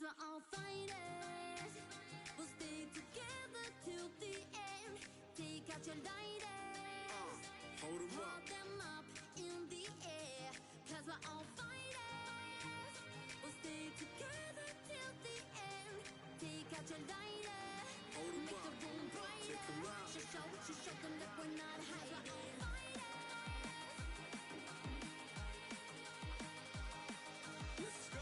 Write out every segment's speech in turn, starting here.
'Cause we're all fighters. We'll stay together till the end. Take out your lighters. Hold them up in the air. 'Cause we're all fighters. We'll stay together till the end. Take out your lighters. Make the room brighter. Show them that we're not hiding. Let's go.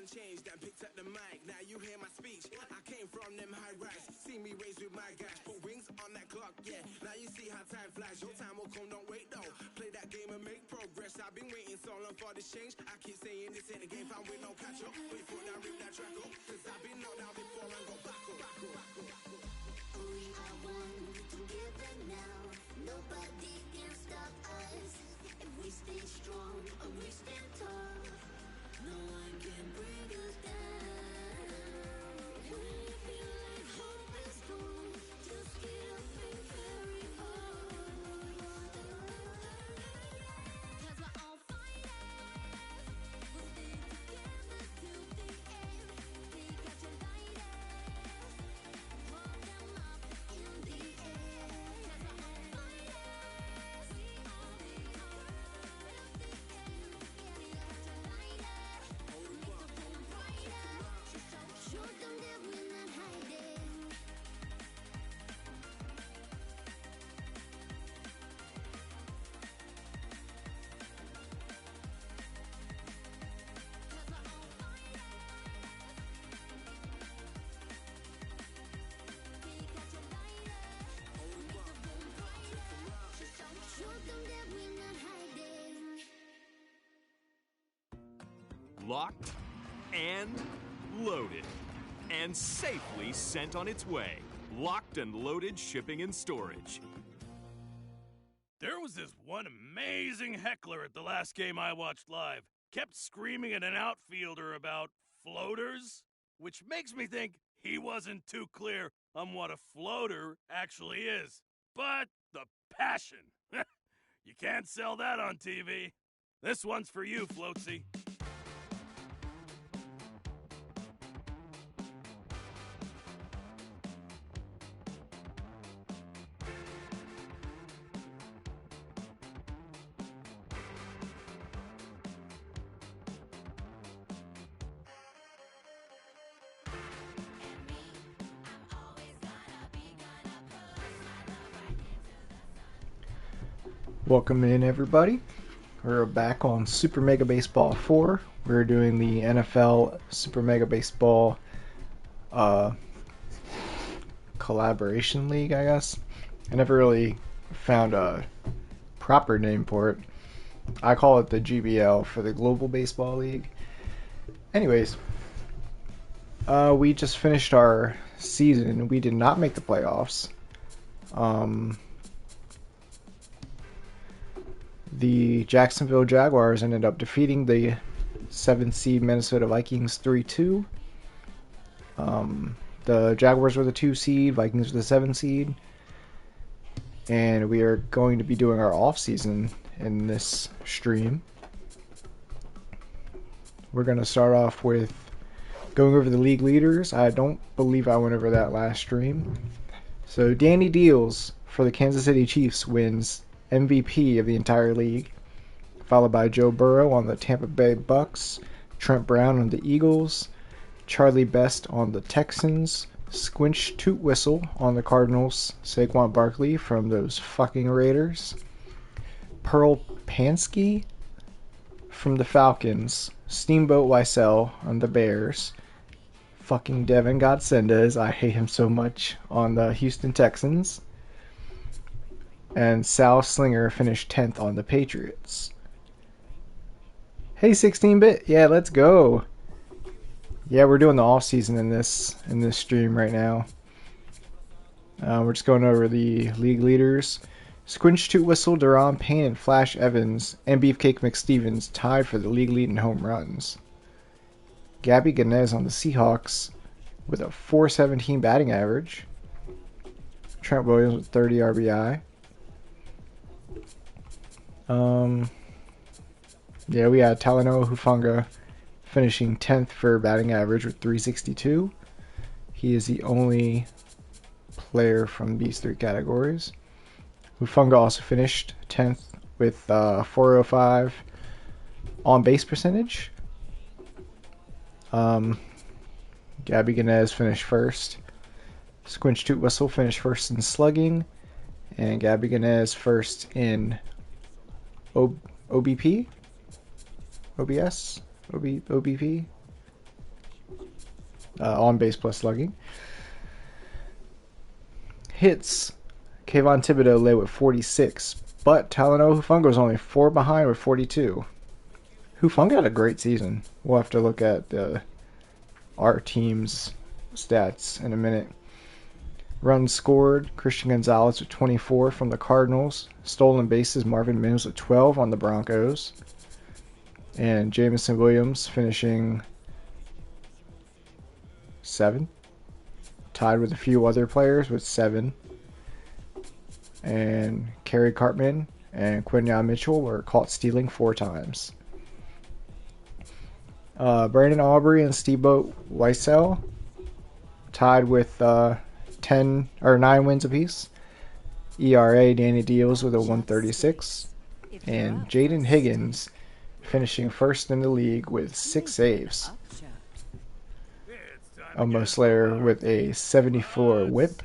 Changed and picked up the mic. Now you hear my speech. I came from them high rise. See me raised with my guys. Put wings on that clock, yeah. Now you see how time flies. Your time will come, don't wait though. Play that game and make progress. I've been waiting so long for this change. I keep saying this ain't a game found with no catch up. Wait for that, rip that track up. Cause I've been knocked down before and go back up. We are one together now. Nobody can stop us. If we stay strong and we stand tall, no one can bring us down. When you feel like hope is gone, just get up and carry on. 'Cause we're all fighters. We'll stay together till the end. Take out your lighters. Hold them up in the air. 'Cause we're all fighters. We all be till the end. Take out your lighters. Make the room brighter. Show them that we're not hiding. Locked and loaded and safely sent on its way. Locked and loaded shipping and storage. There was this one amazing heckler at the last game I watched live. Kept screaming at an outfielder about floaters, which makes me think he wasn't too clear on what a floater actually is. But the passion. You can't sell that on TV. This one's for you, Floatsy. Welcome in, everybody. We're back on Super Mega Baseball 4. We're doing the NFL Super Mega Baseball Collaboration League, I guess. I never really found a proper name for it. I call it the GBL for the Global Baseball League. Anyways, we just finished our season. We did not make the playoffs. The Jacksonville Jaguars ended up defeating the 7th seed Minnesota Vikings 3-2. The Jaguars were the 2 seed, Vikings were the 7 seed. And we are going to be doing our off-season in this stream. We're going to start off with going over the league leaders. I don't believe I went over that last stream. So Danny Deals for the Kansas City Chiefs wins MVP of the entire league, followed by Joe Burrow on the Tampa Bay Bucks, Trent Brown on the Eagles, Charlie Best on the Texans, Squinch Toot Whistle on the Cardinals, Saquon Barkley from those fucking Raiders, Pearl Pansky from the Falcons. Steamboat Weissel on the Bears. Fucking Devin Godsendez, I hate him so much, on the Houston Texans. And Sal Slinger finished 10th on the Patriots. Hey 16-bit, yeah, let's go. Yeah, we're doing the offseason in this stream right now. We're just going over the league leaders. Squinch Toot Whistle, Deron Payne, and Flash Evans, and Beefcake McStevens tied for the league lead in home runs. Gabby Ganez on the Seahawks with a .417 batting average. Trent Williams with 30 RBI. Yeah, we had Talanoa Hufanga finishing 10th for batting average with .362. He is the only player from these three categories. Hufanga also finished 10th with .405 on base percentage. Gabby Ganez finished first. Squinch Toot Whistle finished first in slugging. And Gabby Ganez first in OBP? OBS? OBP? On base plus slugging. Hits. Kayvon Thibodeau led with 46, but Talanoa Hufanga was only 4 behind with 42. Hufanga had a great season. We'll have to look at our team's stats in a minute. Runs scored, Christian Gonzalez with 24 from the Cardinals. Stolen bases, Marvin Mims with 12 on the Broncos. And Jameson Williams finishing 7th. Tied with a few other players with 7. And Kerry Cartman and Quinyon Mitchell were caught stealing 4 times. Brandon Aubrey and Steamboat Weissel tied with 9 wins apiece. ERA, Danny Deals with a 136. And Jaden Higgins finishing first in the league with 6 saves. Elmo Slayer with a 74 whip.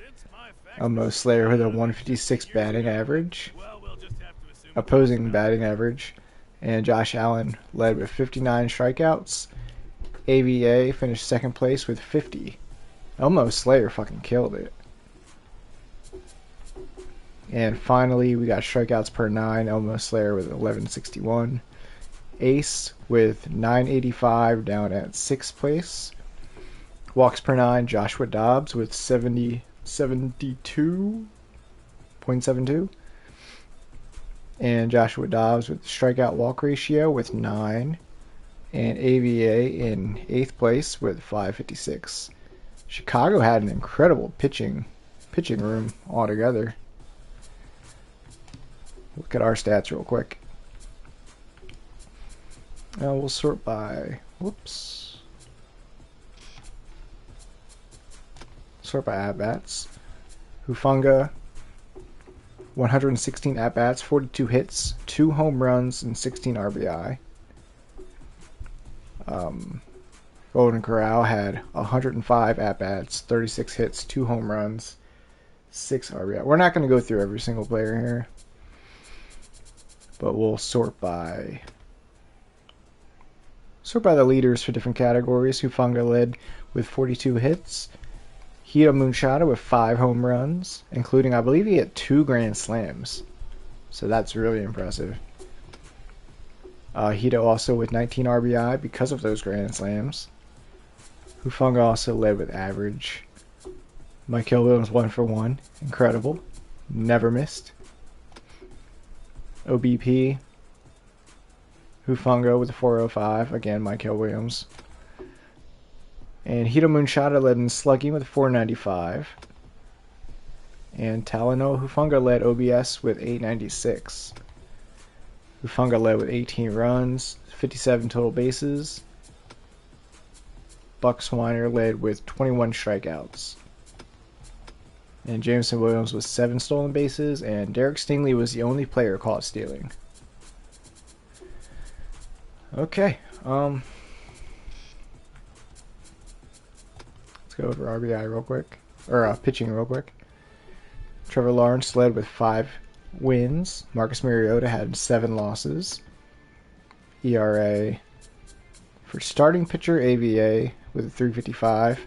Elmo Slayer with a 156 batting average. Opposing batting average. And Josh Allen led with 59 strikeouts. AVA finished second place with 50. Elmo Slayer fucking killed it. And finally, we got strikeouts per 9. Elmo Slayer with 1161. Ace with 985 down at 6th place. Walks per 9, Joshua Dobbs with 72.72. And Joshua Dobbs with strikeout walk ratio with 9. And AVA in 8th place with 556. Chicago had an incredible pitching room altogether. Look at our stats real quick. We'll sort by... Sort by at-bats. Hufanga, 116 at-bats, 42 hits, 2 home runs, and 16 RBI. Golden Corral had 105 at-bats, 36 hits, 2 home runs, 6 RBI. We're not going to go through every single player here, but we'll sort by the leaders for different categories. Hufanga led with 42 hits. Hito Moonshada with 5 home runs, including, I believe, he had 2 grand slams. So that's really impressive. Hito also with 19 RBI because of those grand slams. Hufanga also led with average. Michael Williams 1 for 1. Incredible. Never missed. OBP. Hufanga with a 405. Again, Michael Williams. And Hito Moonshada led in slugging with 495. And Talanoa Hufanga led OBS with 896. Hufanga led with 18 runs, 57 total bases. Buck Swiner led with 21 strikeouts. And Jameson Williams with 7 stolen bases, and Derek Stingley was the only player caught stealing. Okay, let's go over RBI real quick, or pitching real quick. Trevor Lawrence led with 5 wins. Marcus Mariota had 7 losses. ERA for starting pitcher, AVA with a 355.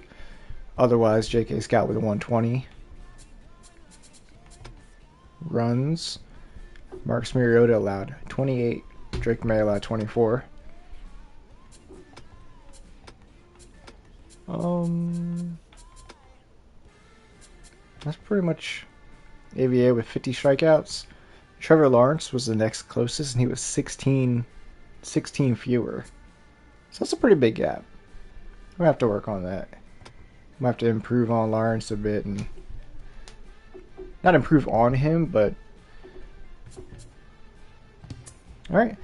Otherwise, J.K. Scott with a 120. Runs. Marcus Mariota allowed 28. Drake May allowed 24. That's pretty much AVA with 50 strikeouts. Trevor Lawrence was the next closest, and he was 16 fewer. So that's a pretty big gap. We'll have to work on that. We'll have to improve on Lawrence a bit, and not improve on him, but all right.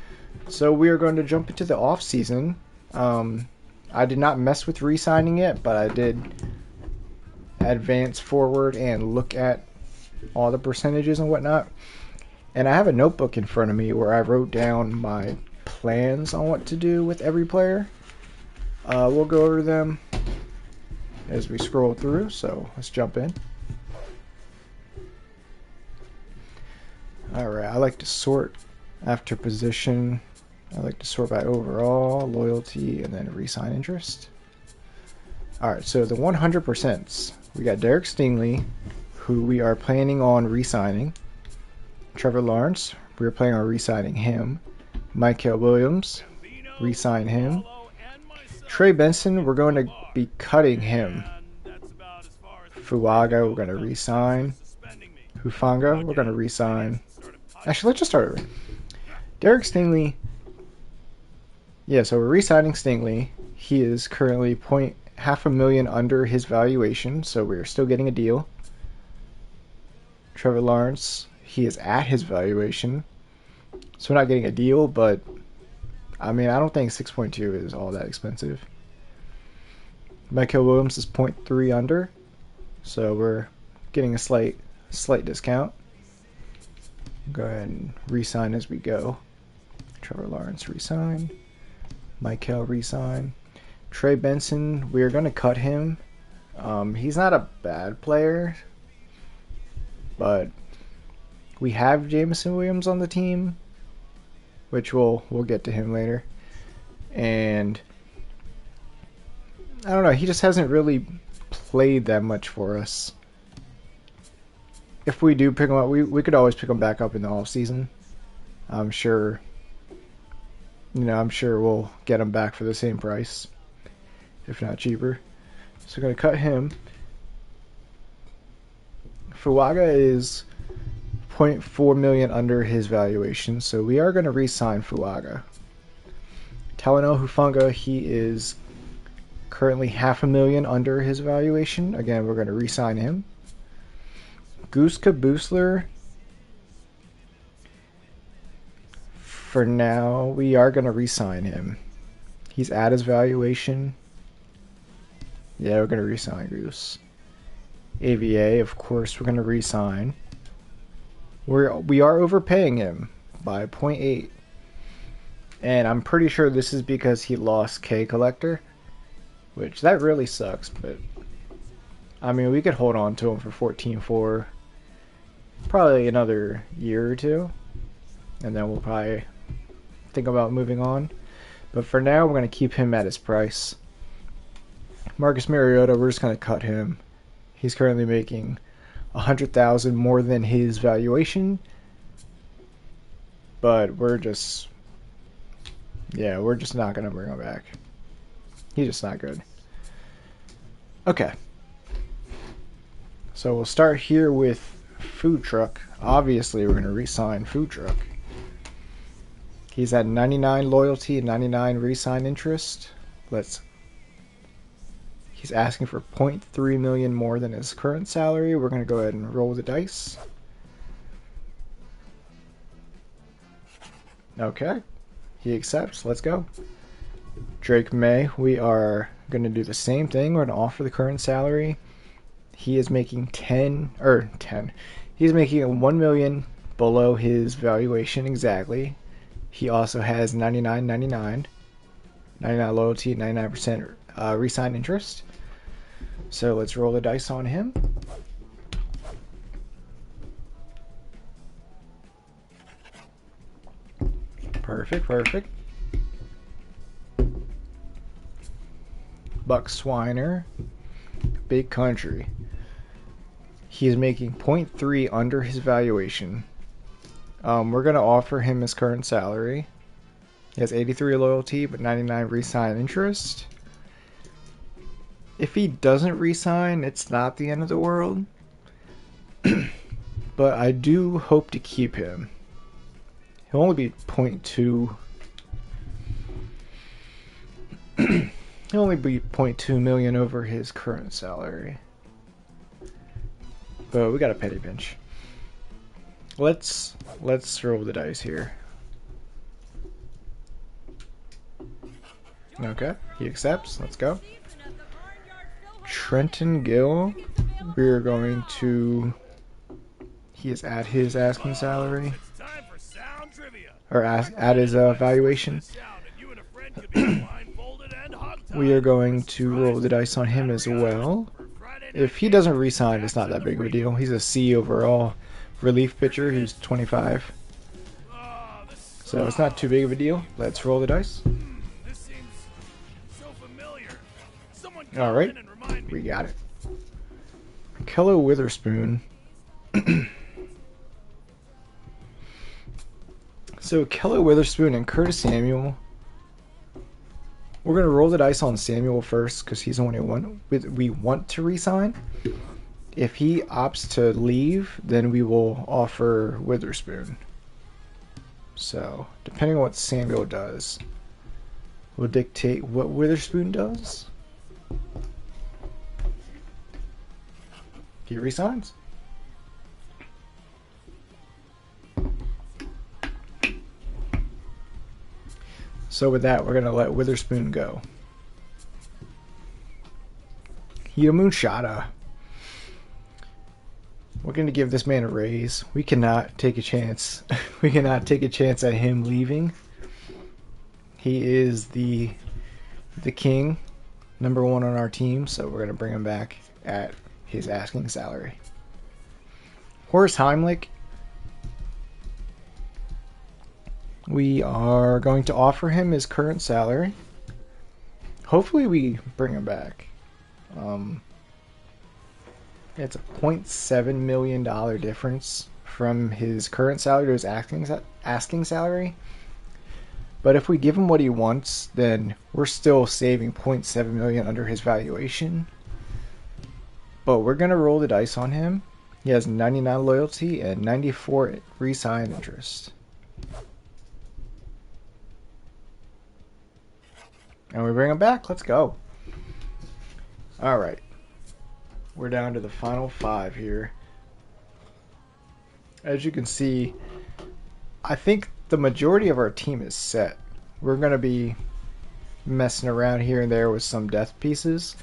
So we are going to jump into the off season. I did not mess with re-signing it, but I did advance forward and look at all the percentages and whatnot. And I have a notebook in front of me where I wrote down my plans on what to do with every player. We'll go over them as we scroll through, so let's jump in. Alright, I like to sort after position. I like to sort by overall, loyalty, and then re-sign interest. Alright, so the 100%. We got Derek Stingley, who we are planning on re-signing. Trevor Lawrence, we are planning on re-signing him. Michael Williams, re-sign him. Trey Benson, we're going to be cutting him. Fuaga, we're going to re-sign. Hufanga, we're going to re-sign. Actually, let's just start over. Derek Stingley. Yeah, so we're re-signing Stingley. He is currently $500,000 under his valuation, so we're still getting a deal. Trevor Lawrence, he is at his valuation, so we're not getting a deal, but I mean, I don't think 6.2 is all that expensive. Michael Williams is 0.3 under, so we're getting a slight discount. Go ahead and re-sign as we go. Trevor Lawrence re-sign. Michael re-sign. Trey Benson, we're going to cut him. He's not a bad player, but we have Jameson Williams on the team, which we'll get to him later. And I don't know, he just hasn't really played that much for us. If we do pick him up, we could always pick him back up in the off season. I'm sure we'll get him back for the same price, if not cheaper. So we're going to cut him. Fuaga is $0.4 million under his valuation, so we are going to re-sign Fuaga. Talanoa Hufanga, he is currently $500,000 under his valuation. Again, we're going to re-sign him. Goose Kabusler, for now, we are going to re-sign him. He's at his valuation. Yeah, we're going to re-sign Goose. AVA, of course, we're going to re-sign. We are overpaying him by 0.8. And I'm pretty sure this is because he lost K Collector, which that really sucks, but I mean, we could hold on to him for 14.4, probably another year or two, and then we'll probably think about moving on. But for now, we're going to keep him at his price. Marcus Mariota, we're just going to cut him. He's currently making $100,000 more than his valuation, but we're just not going to bring him back. He's just not good. Okay. So we'll start here with Food Truck. Obviously, we're going to re-sign Food Truck. He's at 99 loyalty and 99 re-sign interest. He's asking for $0.3 million more than his current salary. We're going to go ahead and roll the dice. Okay. He accepts. Let's go. Drake May, we are going to do the same thing. We're going to offer the current salary. He is making 10. He's making $1 million below his valuation exactly. He also has 99 loyalty, 99% re-sign interest. So let's roll the dice on him. Perfect, perfect. Buck Swiner, Big Country. He is making 0.3 under his valuation. We're going to offer him his current salary. He has 83 loyalty, but 99 re-sign interest. If he doesn't re-sign, it's not the end of the world. But I do hope to keep him. He'll only be 0.2. He'll only be 0.2 million over his current salary. But we got a penny pinch. Let's roll the dice here. Okay, he accepts. Let's go. Trenton Gill. We're going to. He is at his asking salary, or at his valuation. We are going to roll the dice on him as well. If he doesn't re-sign, it's not that big of a deal. He's a C overall relief pitcher who's 25. So it's not too big of a deal. Let's roll the dice. Alright, we got it. Kello Witherspoon. So Kello Witherspoon and Curtis Samuel. We're going to roll the dice on Samuel first because he's the only one we want to re-sign. If he opts to leave, then we will offer Witherspoon. So, depending on what Samuel does, will dictate what Witherspoon does. He resigns. So with that, we're going to let Witherspoon go. Hito Moonshada. We're going to give this man a raise. We cannot take a chance. We cannot take a chance at him leaving. He is the king, number one on our team, so we're going to bring him back at his asking salary. Horst Heimlich. We are going to offer him his current salary. Hopefully we bring him back. It's a $0.7 million difference from his current salary to his asking salary. But if we give him what he wants, then we're still saving $0.7 million under his valuation. But we're going to roll the dice on him. He has 99 loyalty and 94 re-sign interest. And we bring him back. Let's go. Alright. We're down to the final 5 here. As you can see, I think the majority of our team is set. We're going to be messing around here and there with some death pieces.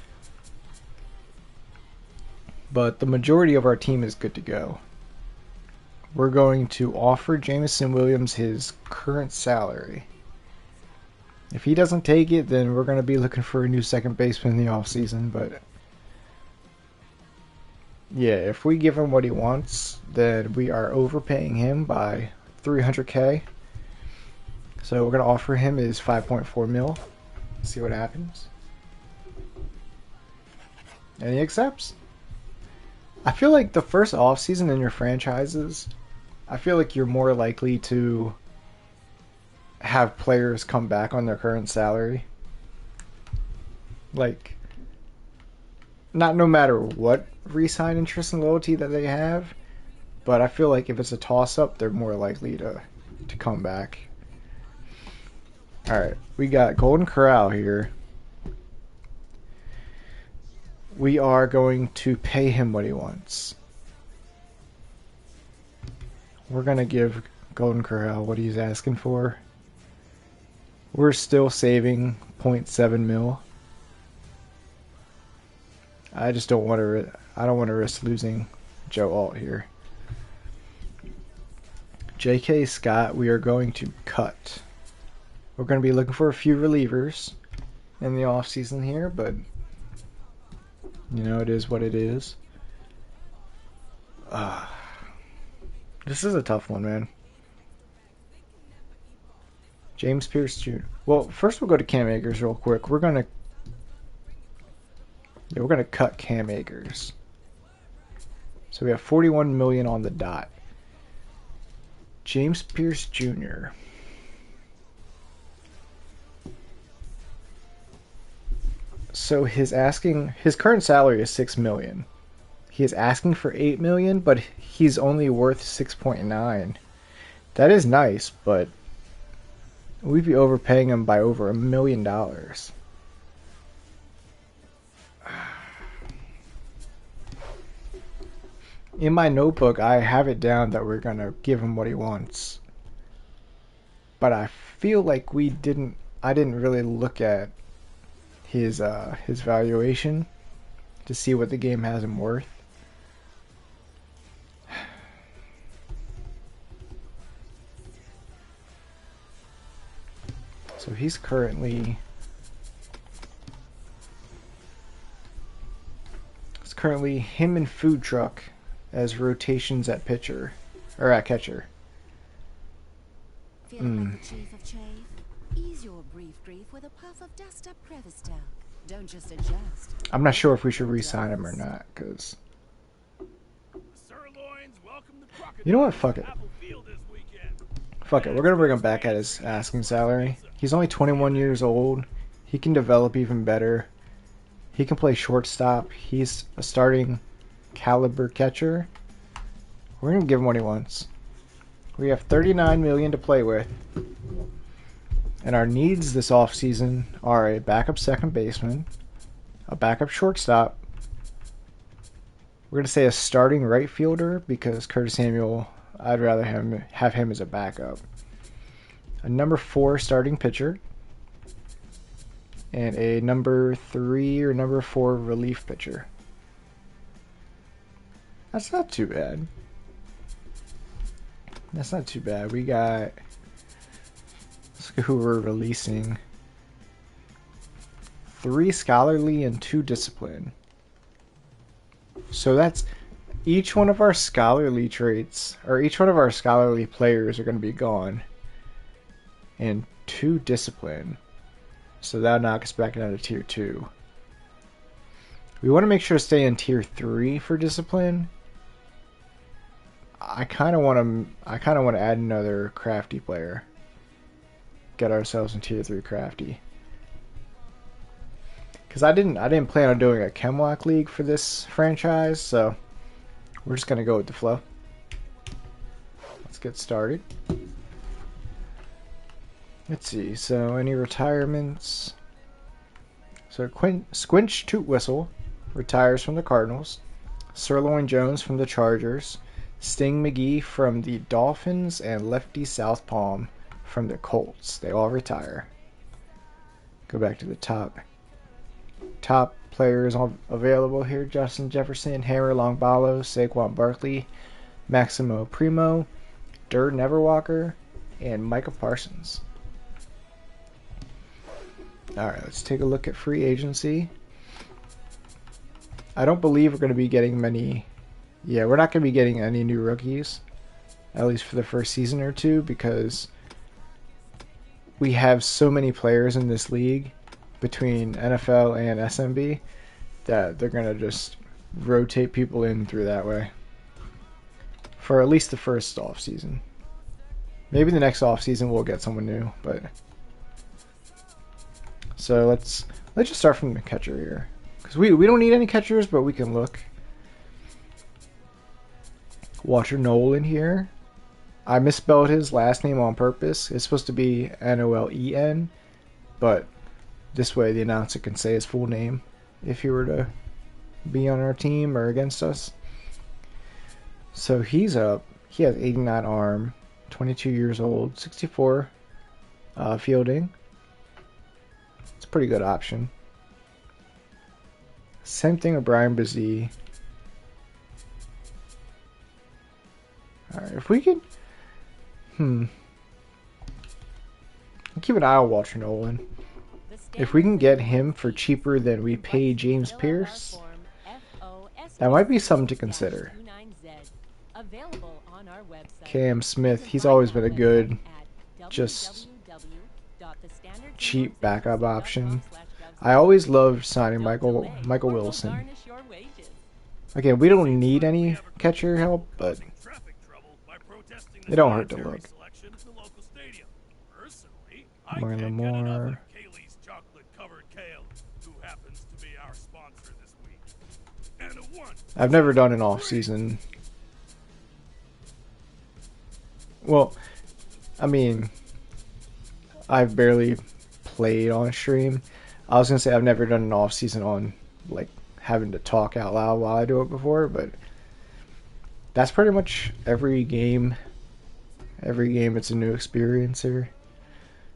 But the majority of our team is good to go. We're going to offer Jameson Williams his current salary. If he doesn't take it, then we're going to be looking for a new second baseman in the offseason. But yeah, if we give him what he wants, then we are overpaying him by $300K. So we're going to offer him his 5.4 mil. See what happens. And he accepts. I feel like the first offseason in your franchises, I feel like you're more likely to have players come back on their current salary. Like, not no matter what re-sign interest and loyalty that they have, but I feel like if it's a toss-up, they're more likely to come back. Alright, we got Golden Corral here. We are going to pay him what he wants. We're going to give Golden Corral what he's asking for. We're still saving 0.7 mil. I just don't want to. I don't want to risk losing Joe Alt here. J.K. Scott, we are going to cut. We're going to be looking for a few relievers in the off season here, but you know, it is what it is. This is a tough one, man. James Pierce Jr. Well, first we'll go to Cam Akers real quick. We're gonna cut Cam Akers. So we have 41 million on the dot. James Pierce Jr. So his current salary is 6 million. He is asking for 8 million, but he's only worth 6.9. That is nice, but we'd be overpaying him by over $1 million. In my notebook, I have it down that we're gonna give him what he wants, but I feel like I didn't really look at his valuation to see what the game has him worth. So he's currently him and Food Truck as rotations at pitcher or at catcher. Feel like the chief of chafe? Ease your brief grief with a puff of dust up crevice talc. Don't just adjust. I'm not sure if we should re-sign him or not, because you know what? Fuck it. Fuck it. We're gonna bring him back at his asking salary. He's only 21 years old. He can develop even better. He can play shortstop. He's a starting caliber catcher. We're gonna give him what he wants. We have 39 million to play with, and our needs this offseason are a backup second baseman, a backup shortstop. We're gonna say a starting right fielder because Curtis Samuel, I'd rather have him as a backup. A number 4 starting pitcher, and a number 3 or number 4 relief pitcher. That's not too bad. That's not too bad. We got... Let's look at who we're releasing. 3 scholarly and 2 discipline. So that's... Each one of our scholarly traits, or each one of our scholarly players are going to be gone. And 2 discipline. So that'll knock us back down to tier 2. We want to make sure to stay in tier 3 for discipline. I kind of want to add another crafty player. Get ourselves in tier 3 crafty. Because I didn't plan on doing a Chemlock League for this franchise, so we're just gonna go with the flow. Let's get started. Let's see. So any retirements? So Squinch Toot Whistle retires from the Cardinals. Sirloin Jones from the Chargers. Sting McGee from the Dolphins, and Lefty South Palm from the Colts. They all retire. Go back to the top players available here: Justin Jefferson, Hammer Longballo, Saquon Barkley, Maximo Primo, Dur Neverwalker, and Micah Parsons. Alright, let's take a look at free agency. I don't believe we're going to be getting many... Yeah, we're not going to be getting any new rookies, at least for the first season or two, because we have so many players in this league between NFL and SMB that they're going to just rotate people in through that way for at least the first off season. Maybe the next off season we'll get someone new, but so let's just start from the catcher here, because we don't need any catchers, but we can look. Walter Nolan here. I misspelled his last name on purpose. It's supposed to be Nolen, but this way the announcer can say his full name if he were to be on our team or against us. So he's up. He has 89 arm, 22 years old, 64 fielding. It's a pretty good option. Same thing with Brian Brzee. Alright, if we could... keep an eye on Walter Nolan. If we can get him for cheaper than we pay James Pierce, that might be something to consider. Cam Smith, he's always been a good, just cheap backup option. I always loved signing Michael Wilson. Again, we don't need any catcher help, but it don't hurt to look. Marlon Moore. I've never done an off-season. Well, I mean, I've barely played on stream. I was gonna say I've never done an off-season on, like, having to talk out loud while I do it before, but that's pretty much every game. Every game it's a new experience here.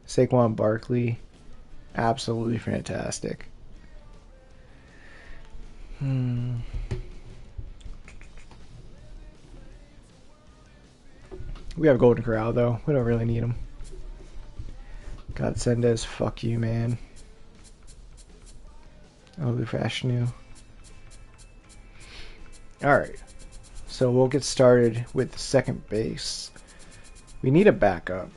Saquon Barkley, absolutely fantastic. We have Golden Corral, though. We don't really need him. God Sendes, fuck you, man. Olufashnu. Alright. So we'll get started with second base. We need a backup.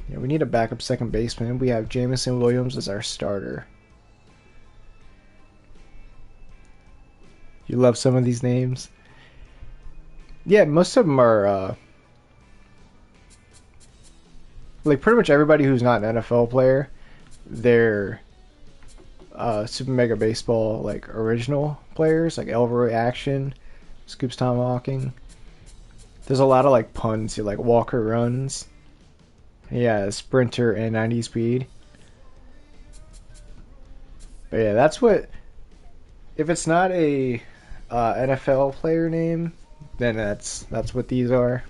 Yeah, we need a backup second baseman. We have Jamison Williams as our starter. You love some of these names? Yeah, most of them are, like, pretty much everybody who's not an NFL player, they're Super Mega Baseball, like, original players, like Elroy Action, Scoops Tomahawking. There's a lot of, like, puns here, like Walker Runs. Yeah, Sprinter and 90 Speed. But yeah, that's what... If it's not a NFL player name, then that's what these are.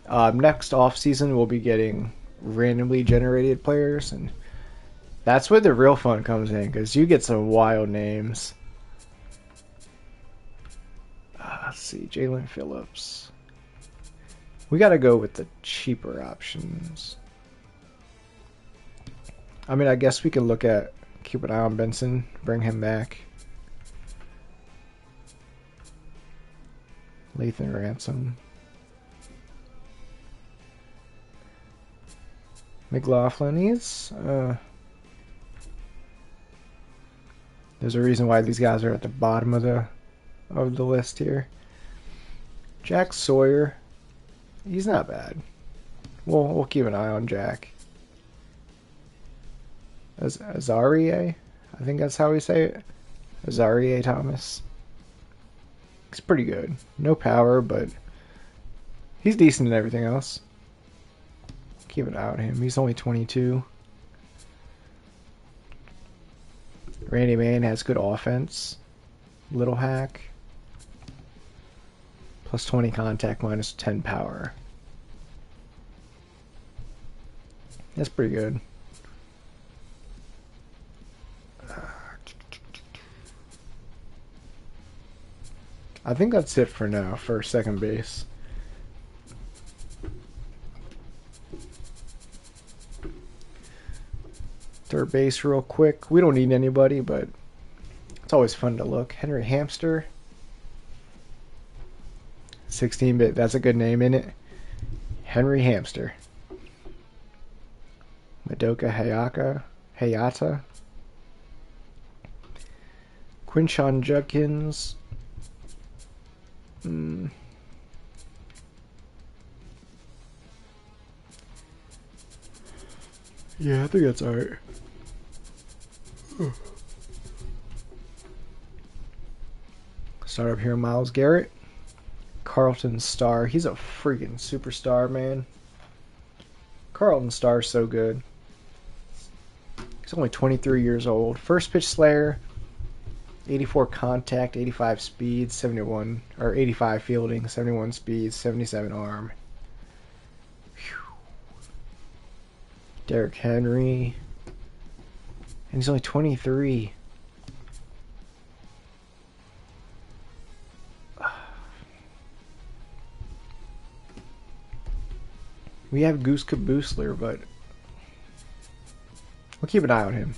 Next offseason, we'll be getting randomly generated players, and that's where the real fun comes in, because you get some wild names. Let's see, Jalen Phillips. We gotta go with the cheaper options. I mean, I guess we could look at, keep an eye on Benson, bring him back. Lathan Ransom. McLaughlin, there's a reason why these guys are at the bottom of the list here. Jack Sawyer, he's not bad. We'll keep an eye on Jack. Azarie, I think that's how we say it. Azarie Thomas. He's pretty good. No power, but he's decent in everything else. Keep an eye on him. He's only 22. Randy Mann has good offense. Little hack. Plus 20 contact, minus 10 power. That's pretty good. I think that's it for now for second base. Third base real quick. We don't need anybody, but it's always fun to look. Henry Hamster. 16-bit, that's a good name, in it. Henry Hamster. Madoka Hayata. Quinshon Judkins. Yeah, I think that's alright. Start up here, Myles Garrett. Carlton Starr. He's a freaking superstar, man. Carlton Starr's so good. He's only 23 years old. First pitch slayer. 84 contact, 85 speed, 71 or 85 fielding, 71 speed, 77 arm. Whew. Derrick Henry, and he's only 23. We have Goose Caboosler, but we'll keep an eye on him.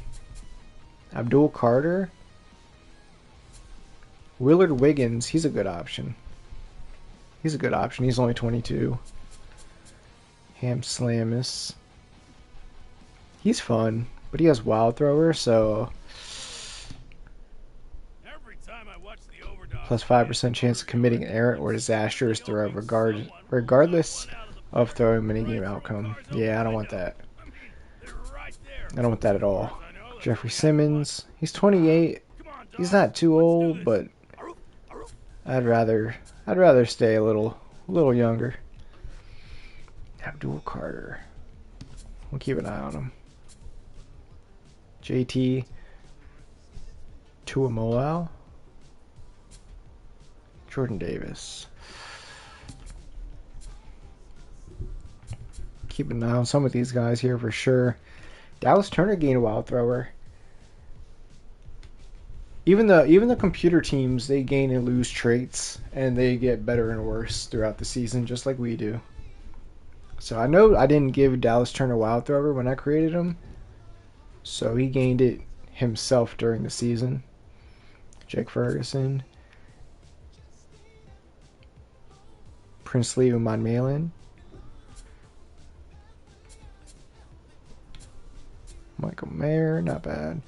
Abdul Carter. Willard Wiggins, he's a good option. He's only 22. Ham Slamus. He's fun, but he has wild thrower, so Every time I watch the overdog, plus 5% chance of committing an error or disastrous throw regardless of throwing minigame outcome. Yeah, I don't want that. I mean, they're right there. I don't want that at all. I know that Jeffrey we have one. Simmons, he's 28. Come on, He's dog. not too Let's do old, this. but Aroof, aroof. I'd rather stay a little younger. Abdul Carter. We'll keep an eye on him. JT Tuamolau. Jordan Davis. Keep an eye on some of these guys here for sure. Dallas Turner gained a wild thrower. Even the computer teams, they gain and lose traits, and they get better and worse throughout the season, just like we do. So I know I didn't give Dallas Turner wild thrower when I created him, so he gained it himself during the season. Jake Ferguson, Princely Uman Malin, Michael Mayer, not bad.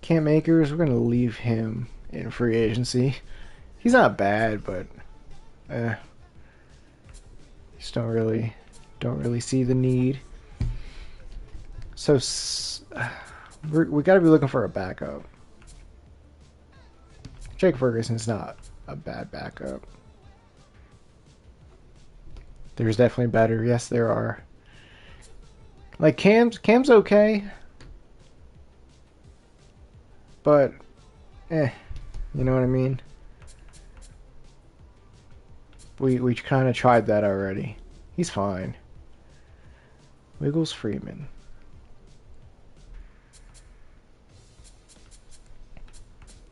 Cam Akers, we're gonna leave him in free agency. He's not bad, but just don't really see the need. So we got to be looking for a backup. Jake Ferguson's not a bad backup. There's definitely better. Yes, there are. Like Cam's okay, but you know what I mean? We kind of tried that already. He's fine. Wiggles Freeman.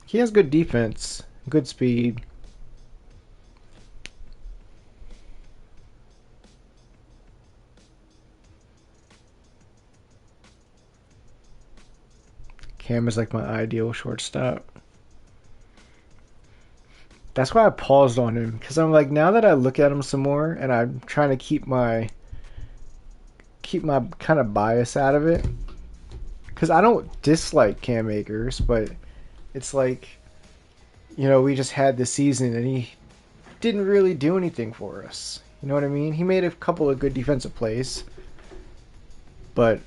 He has good defense, good speed. Cam is like my ideal shortstop. That's why I paused on him, because I'm like, now that I look at him some more and I'm trying to keep my kind of bias out of it, because I don't dislike Cam Akers, but it's like, you know, we just had this season and he didn't really do anything for us. You know what I mean? He made a couple of good defensive plays, but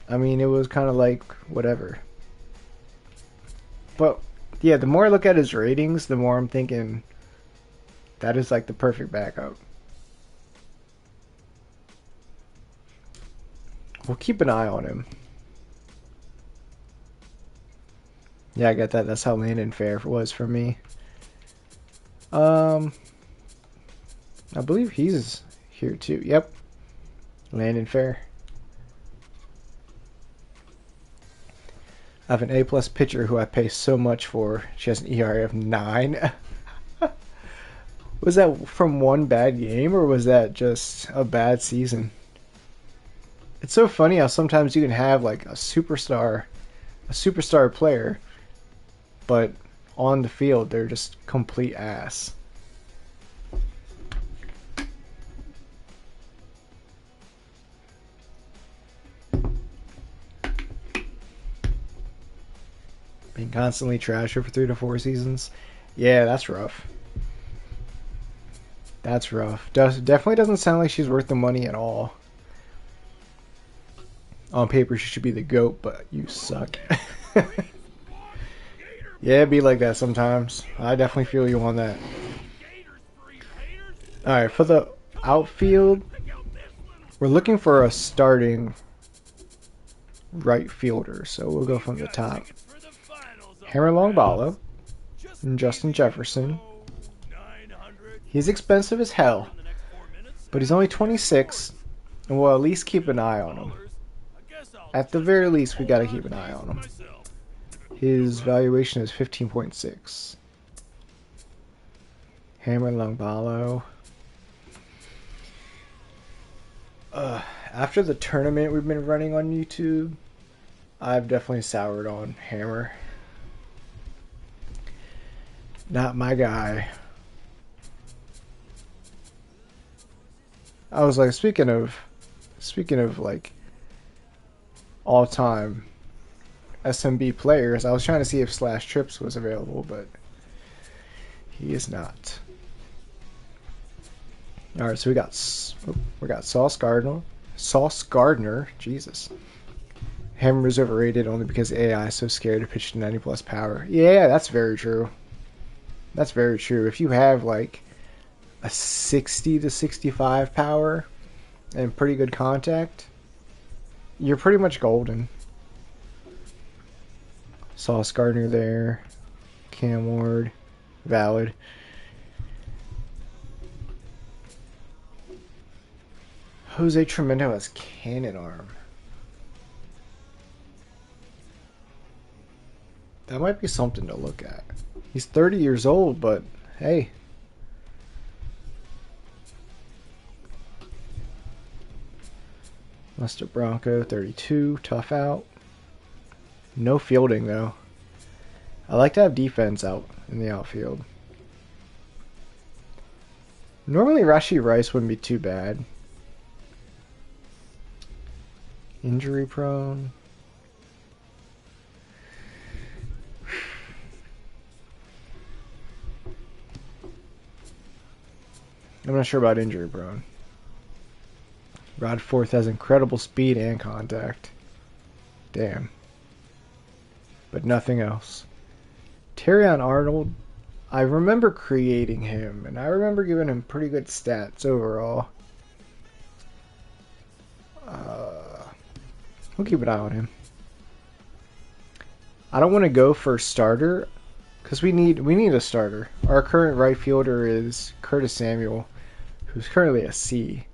I mean, it was kind of like whatever. But yeah, the more I look at his ratings, the more I'm thinking that is like the perfect backup. We'll keep an eye on him. Yeah, I get that. That's how Landon Fair was for me. I believe he's here too. Yep. Landon Fair. I have an A-plus pitcher who I pay so much for. She has an ERA of 9. Was that from one bad game, or was that just a bad season? It's so funny how sometimes you can have like a superstar player, but on the field they're just complete ass. Being constantly trashed for 3 to 4 seasons. Yeah, that's rough. That's rough. Definitely doesn't sound like she's worth the money at all. On paper, she should be the GOAT, but you suck. Yeah, it'd be like that sometimes. I definitely feel you on that. Alright, for the outfield, we're looking for a starting right fielder, so we'll go from the top. Hammer Longbalo and Justin Jefferson. He's expensive as hell, but he's only 26, and we'll at least keep an eye on him. At the very least, we gotta keep an eye on him. His valuation is 15.6. Hammer Longbalo. After the tournament we've been running on YouTube, I've definitely soured on Hammer. Not my guy. I was like, speaking of like all-time SMB players. I was trying to see if Slash Trips was available, but he is not. All right, so we got Sauce Gardner. Jesus. Hammer's overrated only because AI is so scared to pitch to 90 plus power. Yeah, that's very true. That's very true. If you have like a 60 to 65 power and pretty good contact, you're pretty much golden. Sauce Gardner there. Cam Ward. Valid. Jose Tremendo has cannon arm. That might be something to look at. He's 30 years old, but hey. Lester Bronco, 32, tough out. No fielding, though. I like to have defense out in the outfield. Normally, Rashi Rice wouldn't be too bad. Injury prone. I'm not sure about injury prone. Rod Forth has incredible speed and contact. Damn. But nothing else. Terrion Arnold, I remember creating him, and I remember giving him pretty good stats overall. We'll keep an eye on him. I don't want to go for starter, because we need a starter. Our current right fielder is Curtis Samuel, who's currently a C.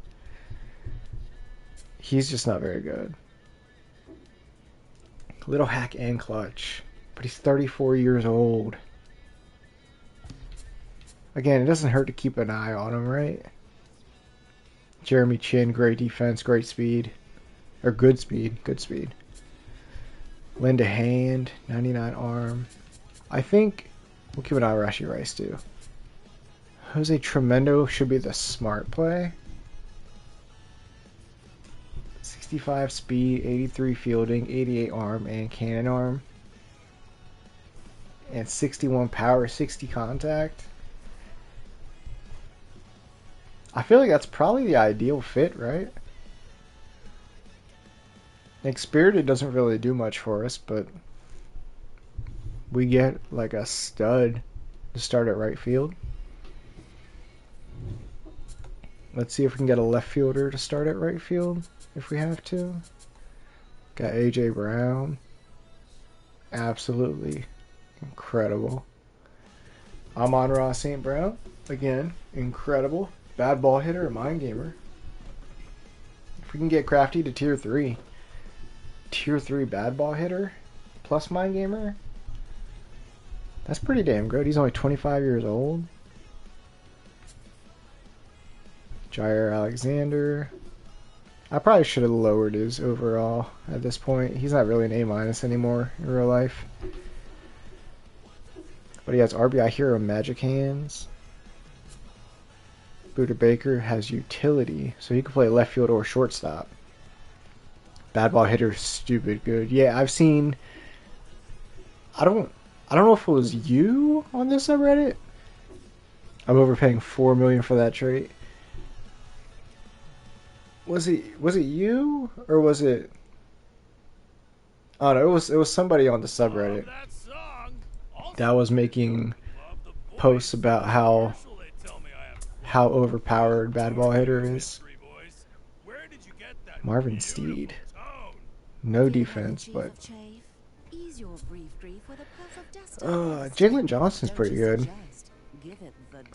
He's just not very good. Little hack and clutch. But he's 34 years old. Again, it doesn't hurt to keep an eye on him, right? Jeremy Chin, great defense, great speed. Or good speed. Good speed. Linda Hand, 99 arm. I think we'll keep an eye on Rashi Rice, too. Jose Tremendo should be the smart play. 65 speed, 83 fielding, 88 arm, and cannon arm. And 61 power, 60 contact. I feel like that's probably the ideal fit, right? Like, Spirited doesn't really do much for us, but we get like a stud to start at right field. Let's see if we can get a left fielder to start at right field if we have to. Got AJ Brown. Absolutely incredible. Amon-Ra St. Brown. Again, incredible. Bad ball hitter, mind gamer. If we can get Crafty to tier 3. Tier 3 bad ball hitter plus mind gamer. That's pretty damn good. He's only 25 years old. Jair Alexander. I probably should have lowered his overall at this point. He's not really an A- anymore in real life. But he has RBI Hero Magic Hands. Buda Baker has utility, so he can play left field or shortstop. Bad ball hitter, stupid good. Yeah, I've seen. I don't know if it was you on this subreddit. I'm overpaying $4 million for that trait. Was it you or was it? Oh no, it was somebody on the subreddit that was making posts about how overpowered bad ball hitter is. Marvin Steed, no defense, but Jalen Johnson's pretty good.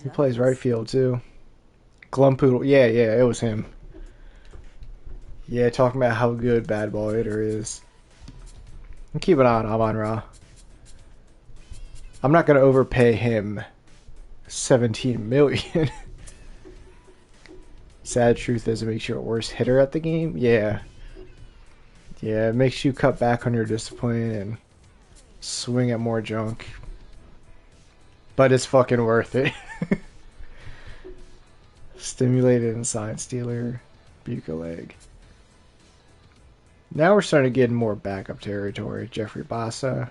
He plays right field too. Glumpoodle, yeah, it was him. Yeah, talking about how good bad ball hitter is. And keep an eye on Amon-Ra. I'm not going to overpay him $17 million. Sad truth is it makes you a worse hitter at the game. Yeah. Yeah, it makes you cut back on your discipline and swing at more junk. But it's fucking worth it. Stimulated and Science Stealer. Buka leg. Now we're starting to get in more backup territory. Jeffrey Bassa,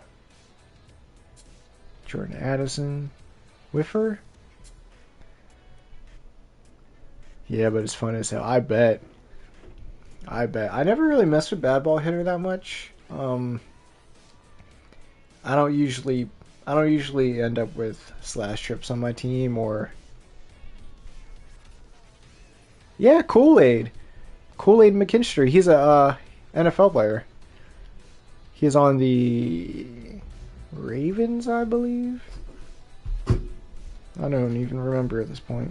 Jordan Addison, Whiffer. Yeah, but it's fun as hell. I bet. I never really messed with bad ball hitter that much. I don't usually end up with slash trips on my team or. Yeah, Kool-Aid McKinstry. He's a NFL player. He's on the Ravens, I believe. I don't even remember at this point.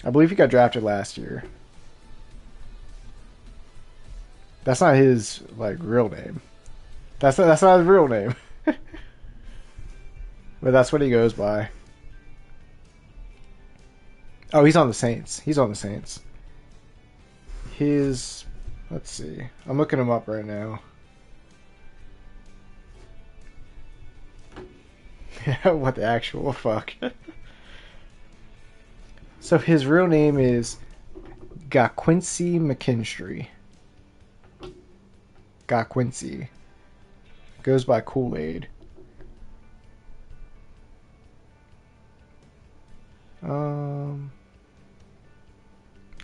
I believe he got drafted last year. That's not his real name. That's not his real name. But that's what he goes by. Oh, he's on the Saints. Let's see. I'm looking him up right now. What the actual fuck? So his real name is Gacquincy McKinstry. Gacquincy. Goes by Kool-Aid.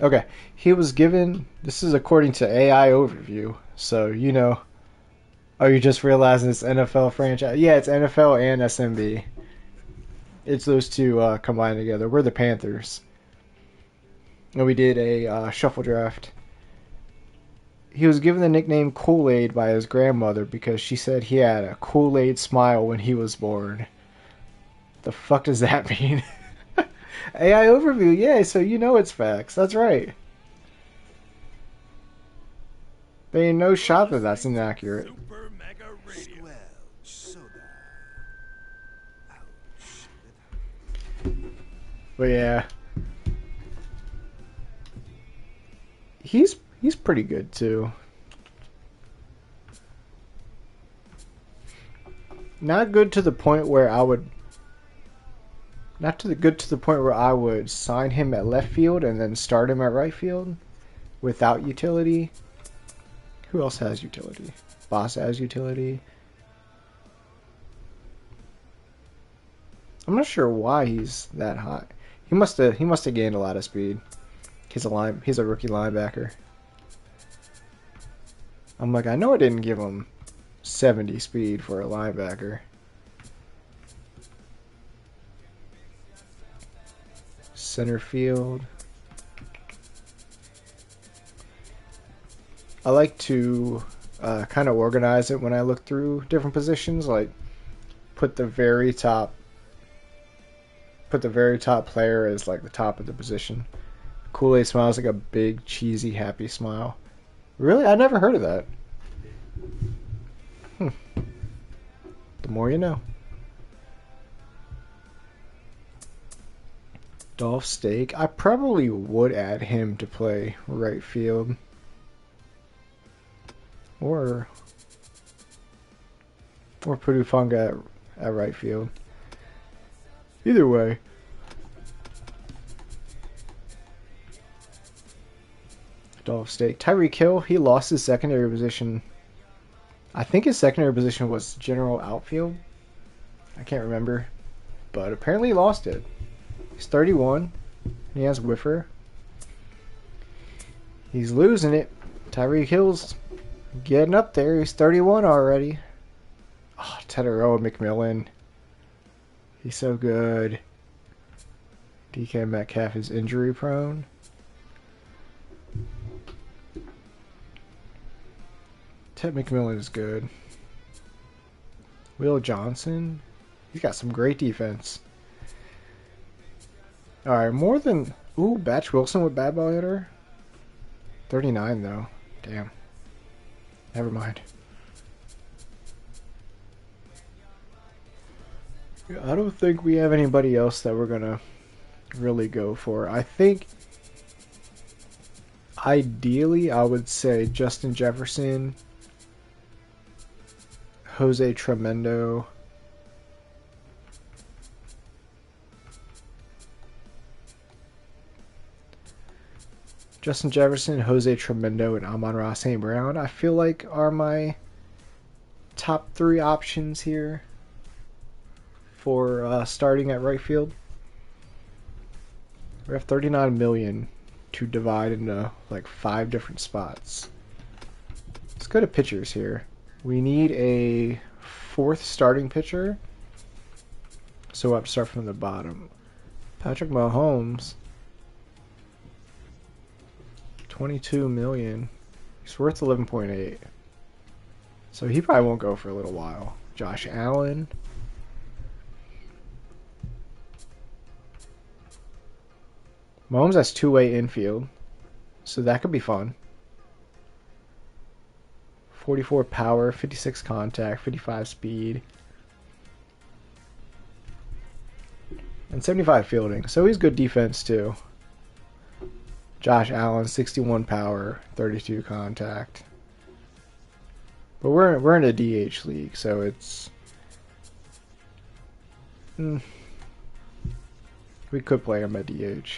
Okay. He was given... This is according to AI Overview. So, you know... Oh, you just realizing it's NFL franchise? Yeah, it's NFL and SMB. It's those two combined together. We're the Panthers. And we did a shuffle draft. He was given the nickname Kool-Aid by his grandmother because she said he had a Kool-Aid smile when he was born. The fuck does that mean? AI Overview, yeah, so you know it's facts. That's right. There ain't no shot that that's inaccurate. Super Mega Radio. But yeah. He's pretty good too. Not good to the point where I would sign him at left field and then start him at right field without utility. Who else has utility? Boss has utility. I'm not sure why he's that high. He must have gained a lot of speed. He's a rookie linebacker. I'm like, I know I didn't give him 70 speed for a linebacker. Center field. I like to kind of organize it when I look through different positions. Like, put the very top player as like the top of the position. Kool-Aid smiles like a big, cheesy, happy smile. Really? I never heard of that. The more you know. Dolph Steak. I probably would add him to play right field. Or Purdue Funga at right field. Either way. Dolph Steak. Tyreek Hill, he lost his secondary position. I think his secondary position was general outfield. I can't remember. But apparently he lost it. He's 31. And he has Whiffer. He's losing it. Tyreek Hill's getting up there. He's 31 already. Oh, Tedderoa McMillan. He's so good. DK Metcalf is injury prone. Ted McMillan is good. Will Johnson. He's got some great defense. Alright, more than... Ooh, Batch Wilson with bad ball hitter. 39, though. Damn. Never mind. I don't think we have anybody else that we're gonna really go for. I think... Ideally, I would say Justin Jefferson... Jose Tremendo. Justin Jefferson, Jose Tremendo, and Amon-Ra St. Brown, I feel like are my top 3 options here for starting at right field. We have 39 million to divide into like 5 different spots. Let's go to pitchers here. We need a 4th starting pitcher, so we'll have to start from the bottom. Patrick Mahomes, 22 million. He's worth 11.8. So he probably won't go for a little while. Josh Allen. Mahomes has 2-way infield, so that could be fun. 44 power, 56 contact, 55 speed, and 75 fielding. So he's good defense too. Josh Allen, 61 power, 32 contact. But we're in a DH league, so it's we could play him at DH.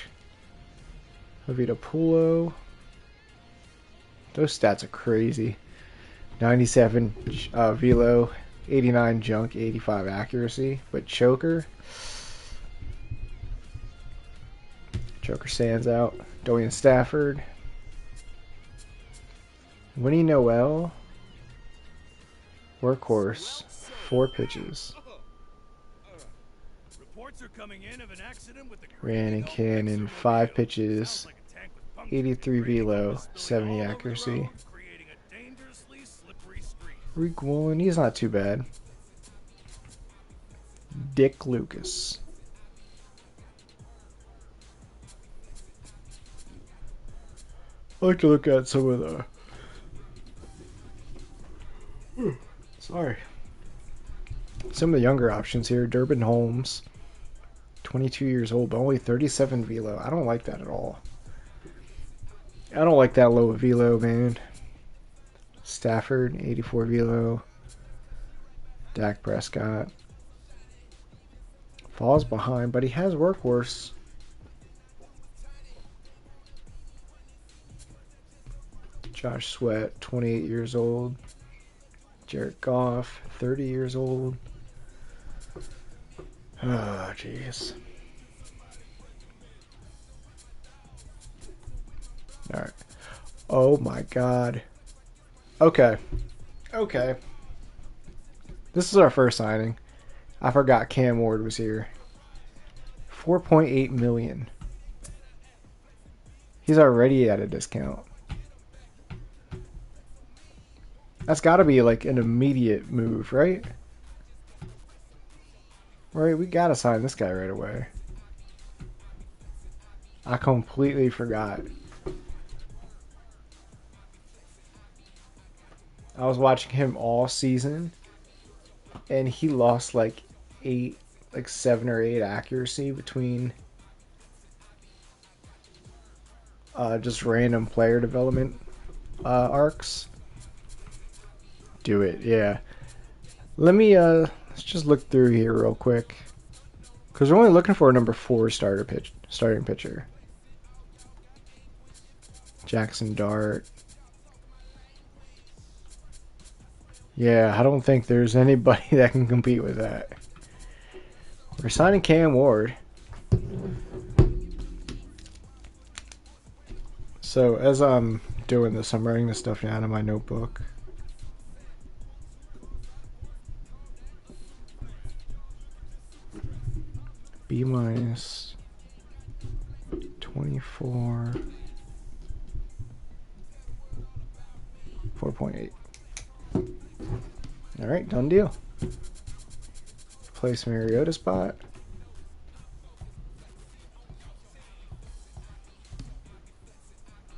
Javita Pulo. Those stats are crazy. 97 velo, 89 junk, 85 accuracy. But Choker stands out. Dorian Stafford. Winnie Noel. Workhorse. 4 pitches. Reports are coming in of an accident with the Ran and Cannon. 5 pitches. 83 velo, 70 accuracy. Week 1, he's not too bad. Dick Lucas. I like to look at some of the some of the younger options here. Durbin Holmes, 22 years old, but only 37 velo. I don't like that at all. I don't like that low velo, man. Stafford, 84 velo. Dak Prescott. Falls behind, but he has workhorse. Josh Sweat, 28 years old. Jared Goff, 30 years old. Oh, jeez. Alright. Oh my god. Okay. This is our first signing. I forgot Cam Ward was here. 4.8 million. He's already at a discount. That's gotta be like an immediate move, right? Right, we gotta sign this guy right away. I completely forgot. I was watching him all season, and he lost like 7 or 8 accuracy between just random player development arcs. Do it, yeah. Let me let's just look through here real quick, because we're only looking for a number 4 starting pitcher. Jackson Dart. Yeah, I don't think there's anybody that can compete with that. We're signing Cam Ward. So as I'm doing this, I'm writing this stuff down in my notebook. B minus 24. 4.8. Alright, done deal. Place Mariota spot.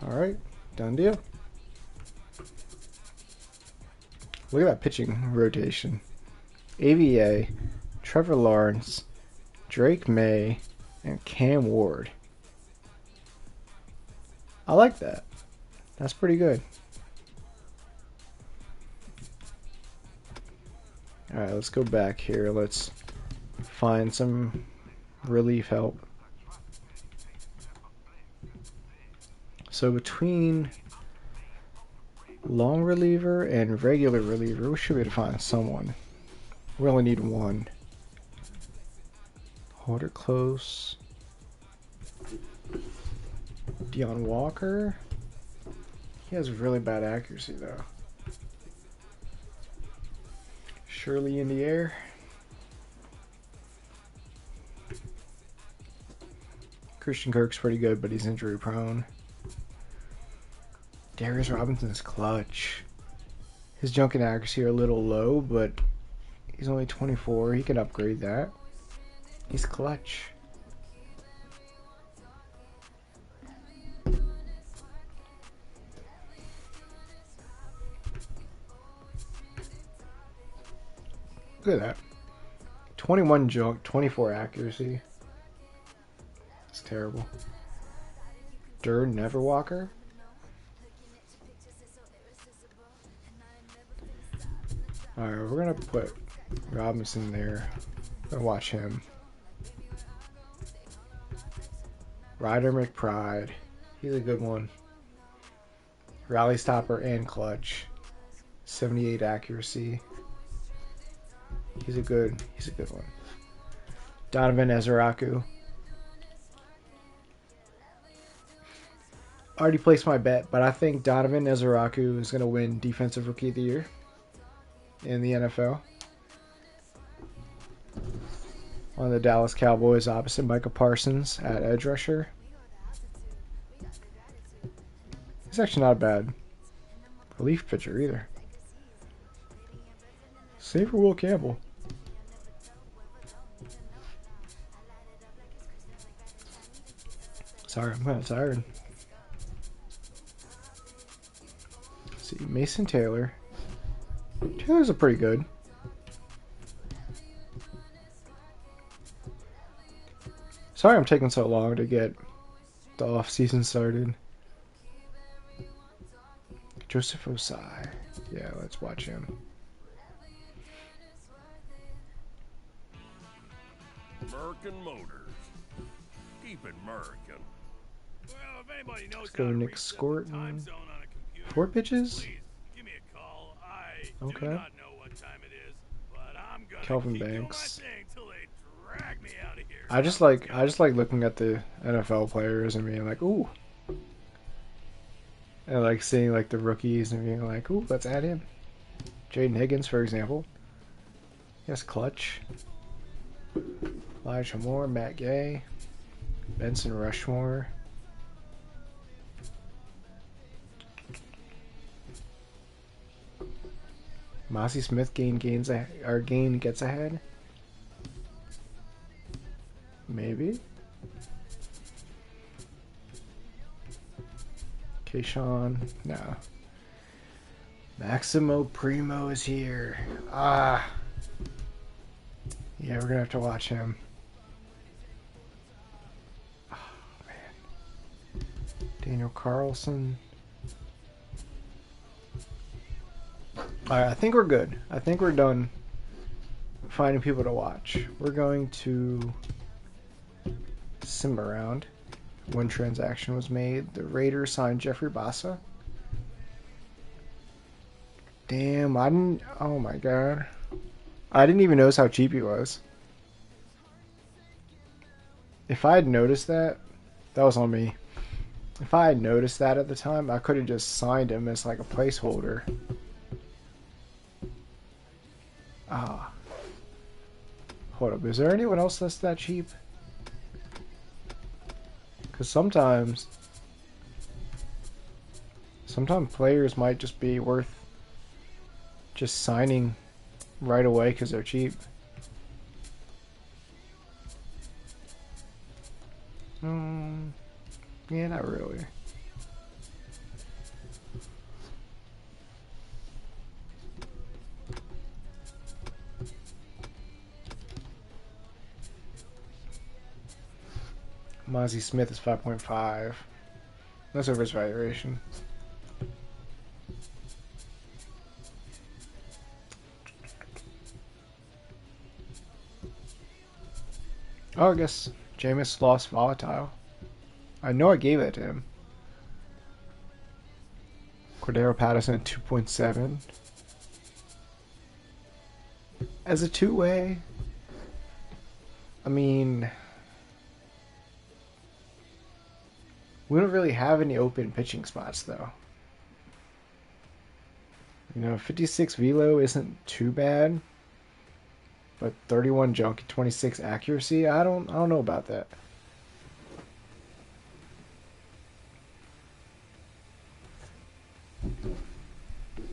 Alright, done deal. Look at that pitching rotation. AVA, Trevor Lawrence, Drake May, and Cam Ward. I like that. That's pretty good. Alright, let's go back here. Let's find some relief help. So between long reliever and regular reliever, we should be able to find someone. We only need one. Hold it close. Deion Walker. He has really bad accuracy though. Shirley in the air. Christian Kirk's pretty good, but he's injury prone. Darius Robinson's clutch. His junk and accuracy are a little low, but he's only 24. He can upgrade that. He's clutch. Look at that. 21 junk, 24 accuracy. It's terrible. Durr Neverwalker. Alright, we're gonna put Robinson there. Gonna watch him. Ryder McBride. He's a good one. Rally stopper and clutch. 78 accuracy. He's a good one. Donovan Ezeraku. Already placed my bet, but I think Donovan Ezeraku is gonna win Defensive Rookie of the Year in the NFL. On the Dallas Cowboys opposite Micah Parsons at edge rusher. He's actually not a bad relief pitcher either. Save for Will Campbell. Sorry, I'm kind of tired. Let's see, Mason Taylor. Taylor's a pretty good. Sorry I'm taking so long to get the off-season started. Joseph Osai. Yeah, let's watch him. American Motors. Keep it American. Well, if anybody knows Let's go how to Nick reset the Scorton. time zone on a computer, 4 pitches? please give me a call. I do Okay. not know what time it is, but I'm gonna Kelvin keep doing my Banks. thing till they drag me out of here. I just like looking at the NFL players and being like, ooh. And like seeing like the rookies and being like, ooh, let's add him. Jaden Higgins, for example. Yes, clutch. Elijah Moore, Matt Gay, Benson Rushmore. Mossy Smith gets ahead. Maybe. Kayshawn, no. Maximo Primo is here. Ah. Yeah, we're gonna have to watch him. Oh, man. Daniel Carlson. Alright, I think we're good. I think we're done finding people to watch. We're going to sim around. One transaction was made. The Raiders signed Jeffrey Bassa. Damn, I didn't... Oh my god. I didn't even notice how cheap he was. If I had noticed that, that was on me. If I had noticed that at the time, I could have just signed him as like a placeholder. Ah. Hold up, is there anyone else that's that cheap? Because sometimes players might just be worth just signing right away because they're cheap. Yeah, not really. Mozzie Smith is 5.5. That's over his valuation. Oh, I guess Jameis lost volatile. I know I gave it to him. Cordero Patterson at 2.7. As a two-way, I mean, we don't really have any open pitching spots, though. You know, 56 velo isn't too bad, but 31 junk and 26 accuracy, I don't know about that.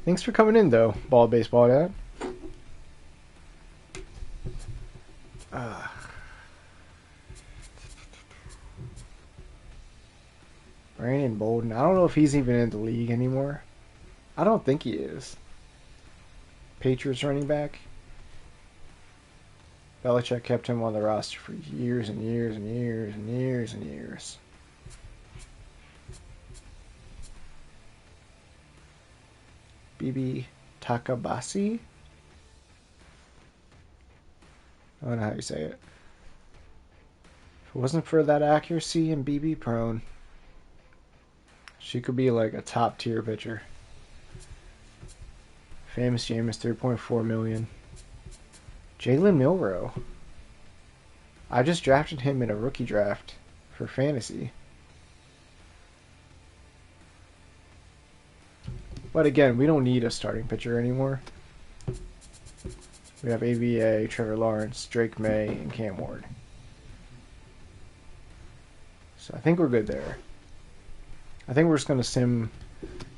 Thanks for coming in, though, Bald Baseball Dad. Brandon Bolden. I don't know if he's even in the league anymore. I don't think he is. Patriots running back. Belichick kept him on the roster for years and years and years and years and years. BB Takabasi? I don't know how you say it. If it wasn't for that accuracy and BB prone, she could be like a top tier pitcher. Famous Jameis, 3.4 million. Jalen Milroe. I just drafted him in a rookie draft for fantasy. But again, we don't need a starting pitcher anymore. We have AVA, Trevor Lawrence, Drake May, and Cam Ward. So I think we're good there. I think we're just going to sim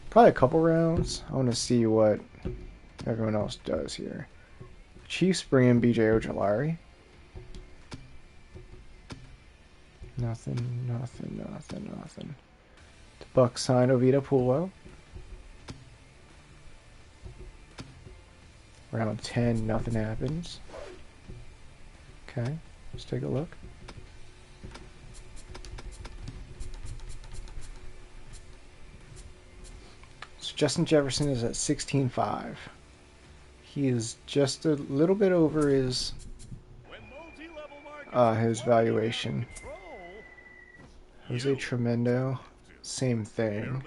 probably a couple rounds. I want to see what everyone else does here. Chiefs bring in BJ Ojolari. Nothing. The Bucks sign Oviedo Pulo. Round 10, nothing happens. Okay, let's take a look. So Justin Jefferson is at 16.5. He is just a little bit over his valuation. Jose Tremendo, same thing.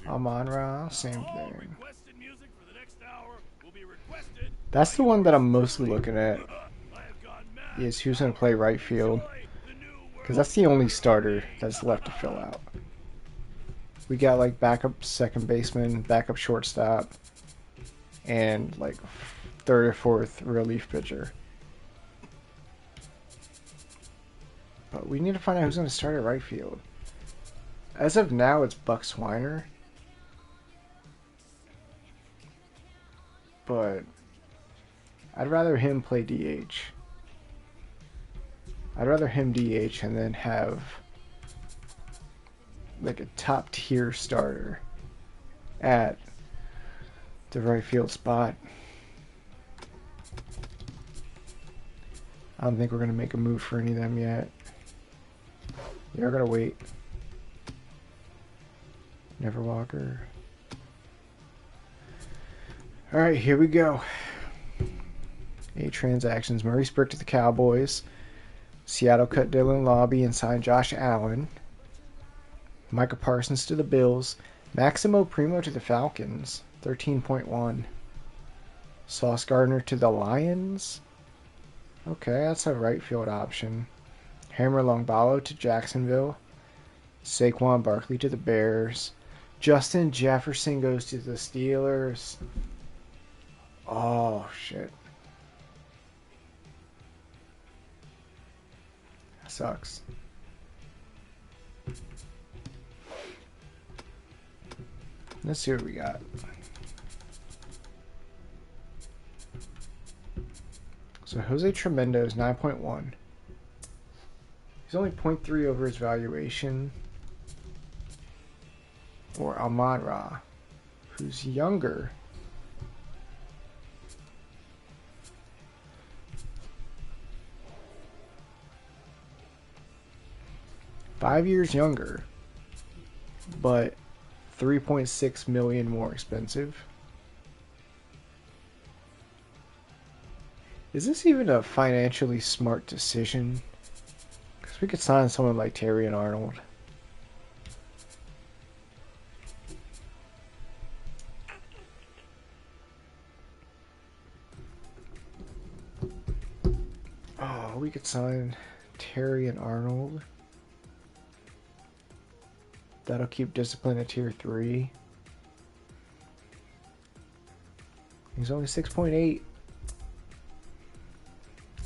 Amon-Ra, same thing. That's the one that I'm mostly looking at, is who's going to play right field. Because that's the only starter that's left to fill out. We got like backup second baseman, backup shortstop, and like third or fourth relief pitcher. But we need to find out who's going to start at right field. As of now, it's Buck Swiner. But I'd rather him play DH. I'd rather him DH and then have like a top tier starter at the right field spot. I don't think we're going to make a move for any of them yet. Yeah, we're going to wait. Never Walker. Alright, here we go. 8 transactions. Maurice Burke to the Cowboys. Seattle cut Dylan Lobby and signed Josh Allen. Micah Parsons to the Bills. Maximo Primo to the Falcons. 13.1. Sauce Gardner to the Lions. Okay, that's a right field option. Hammer Longbalo to Jacksonville. Saquon Barkley to the Bears. Justin Jefferson goes to the Steelers. Oh, shit. That sucks. Let's see what we got. So Jose Tremendo is 9.1. He's only 0.3 over his valuation. Or Amon-Ra, who's younger. $5 years younger, but 3.6 million more expensive. Is this even a financially smart decision? Because we could sign someone like Terry and Arnold. Oh, we could sign Terry and Arnold. That'll keep discipline at tier 3. He's only 6.8.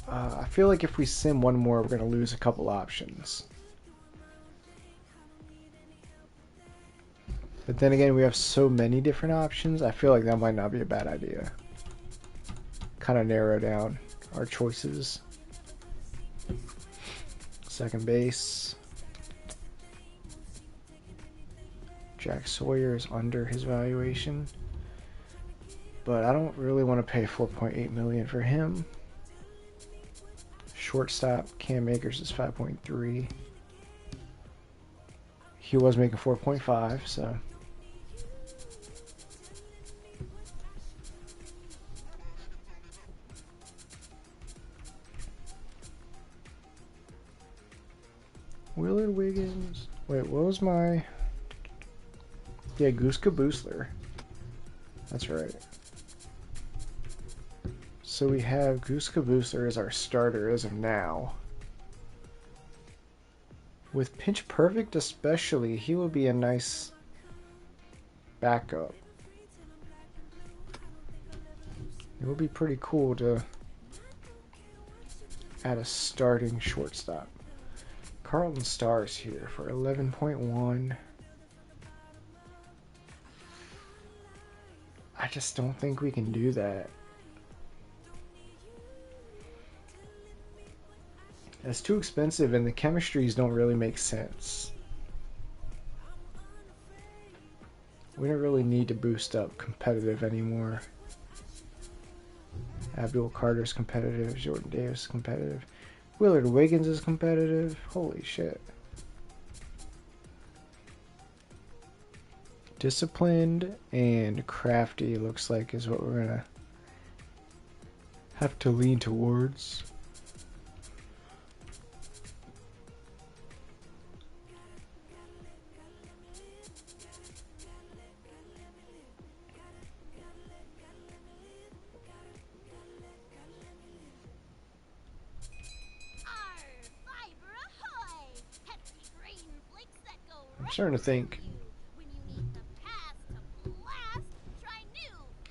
I feel like if we sim one more, we're going to lose a couple options. But then again, we have so many different options, I feel like that might not be a bad idea. Kind of narrow down our choices. Second base. Jack Sawyer is under his valuation. But I don't really want to pay $4.8 million for him. Shortstop, Cam Akers is 5.3. He was making 4.5, so. Willard Wiggins. Wait, what was my... Yeah, Guska Boosler. That's right. So we have Guska Boosler as our starter as of now. With Pinch Perfect especially, he will be a nice backup. It would be pretty cool to add a starting shortstop. Carlton Stars here for 11.1. I just don't think we can do that. It's too expensive and the chemistries don't really make sense. We don't really need to boost up competitive anymore. Abdul Carter's competitive, Jordan Davis is competitive. Willard Wiggins is competitive. Holy shit. Disciplined and crafty looks like is what we're gonna have to lean towards. I'm starting to think.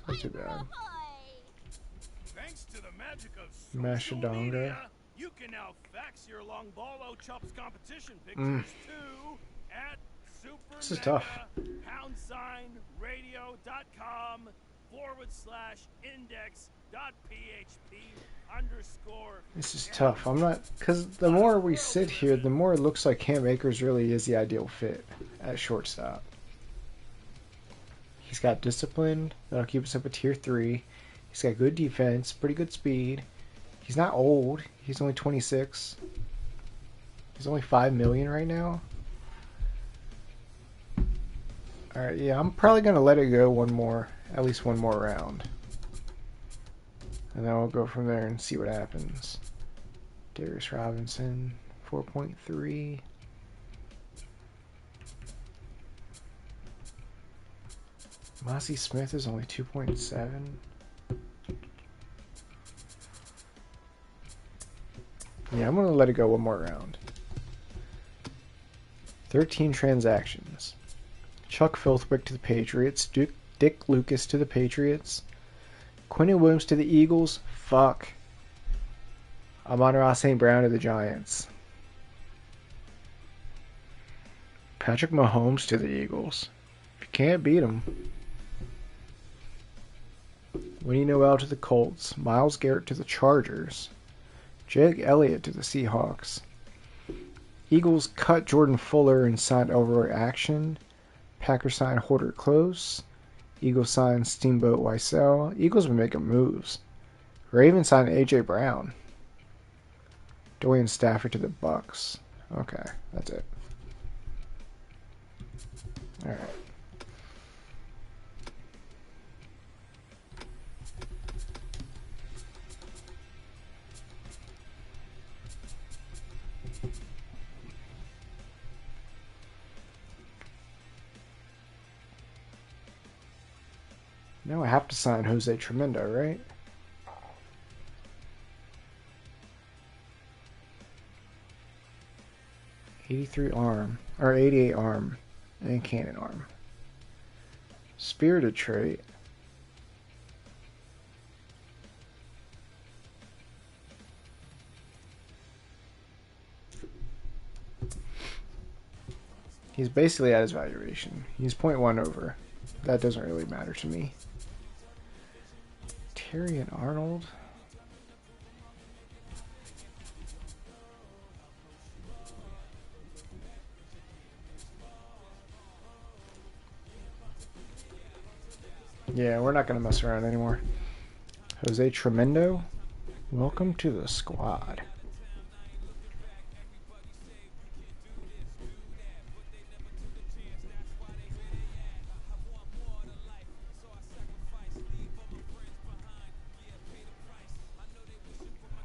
Not too bad. Thanks to the magic of Mashadonga. media, you can now fax your long ball chops competition pictures to at This is tough. #radio.com/index.php_. This is tough. I'm not, because the more we sit here, the more it looks like Cam Akers really is the ideal fit at shortstop. He's got discipline that'll keep us up at tier 3. He's got good defense, pretty good speed. He's not old. He's only 26. He's only $5 million right now. All right, yeah, I'm probably gonna let it go at least one more round, and then we'll go from there and see what happens. Darius Robinson, 4.3. Mossy Smith is only 2.7. Yeah, I'm gonna let it go one more round. 13 transactions. Chuck Filthwick to the Patriots. Dick Lucas to the Patriots. Quinnen Williams to the Eagles. Fuck. Amon-Ra St. Brown to the Giants. Patrick Mahomes to the Eagles. If you can't beat him. Winnie Noel to the Colts. Myles Garrett to the Chargers. Jake Elliott to the Seahawks. Eagles cut Jordan Fuller and signed Overaction. Packers signed Horder Close. Eagles signed Steamboat Weissel. Eagles been making moves. Ravens signed A.J. Brown. Dorian Stafford to the Bucks. Okay, that's it. All right. Now I have to sign Jose Tremendo, right? 83 arm, or 88 arm, and cannon arm. Spirited trait. He's basically at his valuation. He's 0.1 over. That doesn't really matter to me. Tyrion Arnold. Yeah, we're not going to mess around anymore. Jose Tremendo, welcome to the squad.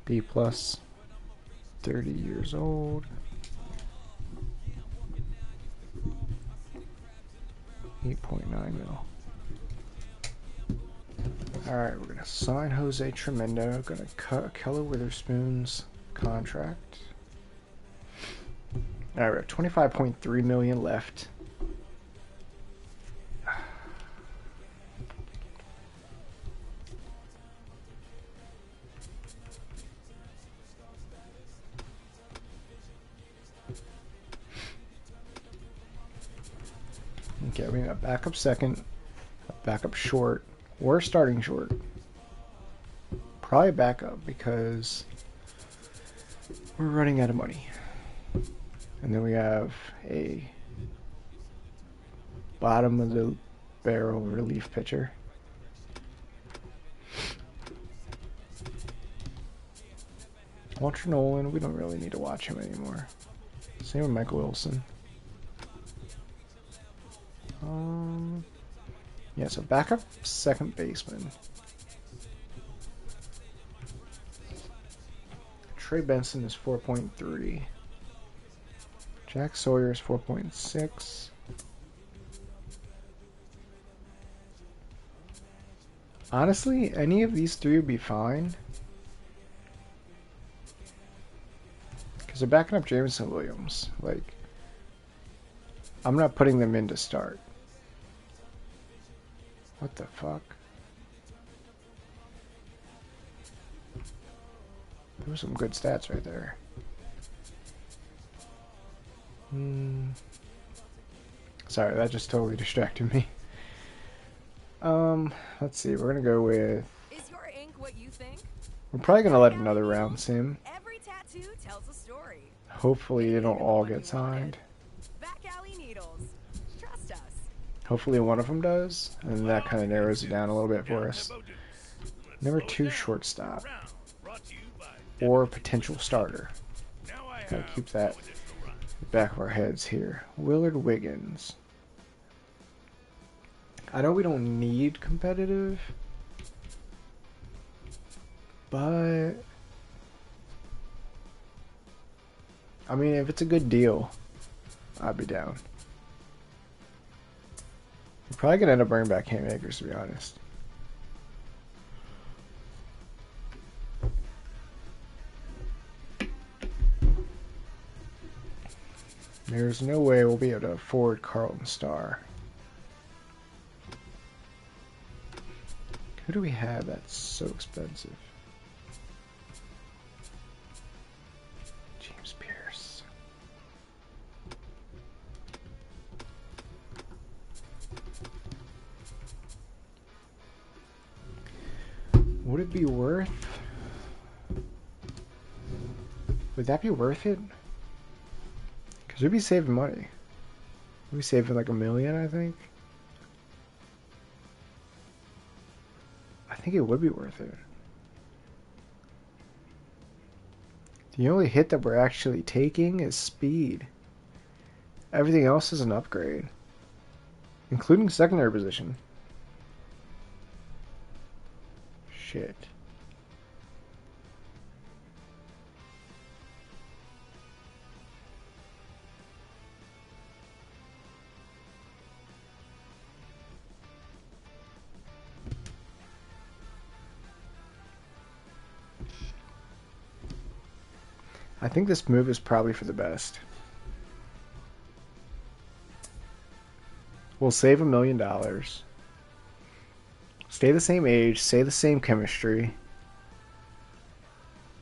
B plus, 30 years old. 8.9 mil. Alright, we're going to sign Jose Tremendo. Going to cut Keller Witherspoon's contract. Alright, we have 25.3 million left. Okay, we got a backup second, a backup short. We're starting short. Probably backup because we're running out of money. And then we have a bottom of the barrel relief pitcher. Walter Nolan, we don't really need to watch him anymore. Same with Michael Wilson. Yeah, so backup second baseman. Trey Benson is 4.3. Jack Sawyer is 4.6. Honestly, any of these three would be fine. Because they're backing up Jameson Williams. Like, I'm not putting them in to start. What the fuck? There were some good stats right there. Sorry, that just totally distracted me. Let's see. We're gonna go with. Is your ink what you think? We're probably gonna let another round sim. Every tattoo tells a story. Hopefully, they don't all get signed. Back alley needles. Trust us. Hopefully, one of them does, and that kind of narrows it down a little bit for us. Number 2 shortstop or potential starter. Gotta keep that in the back of our heads here. Willard Wiggins. I know we don't need competitive, but I mean, if it's a good deal, I'd be down. We're probably gonna end up bringing back Cam Akers, to be honest. There's no way we'll be able to afford Carlton Starr. Who do we have that's so expensive? James Pierce. Would it be worth? Would that be worth it? Because we'd be saving money. We'd be saving like $1 million, I think. I think it would be worth it. The only hit that we're actually taking is speed. Everything else is an upgrade, including secondary position. Shit. I think this move is probably for the best. We'll save $1 million. Stay the same age, stay the same chemistry.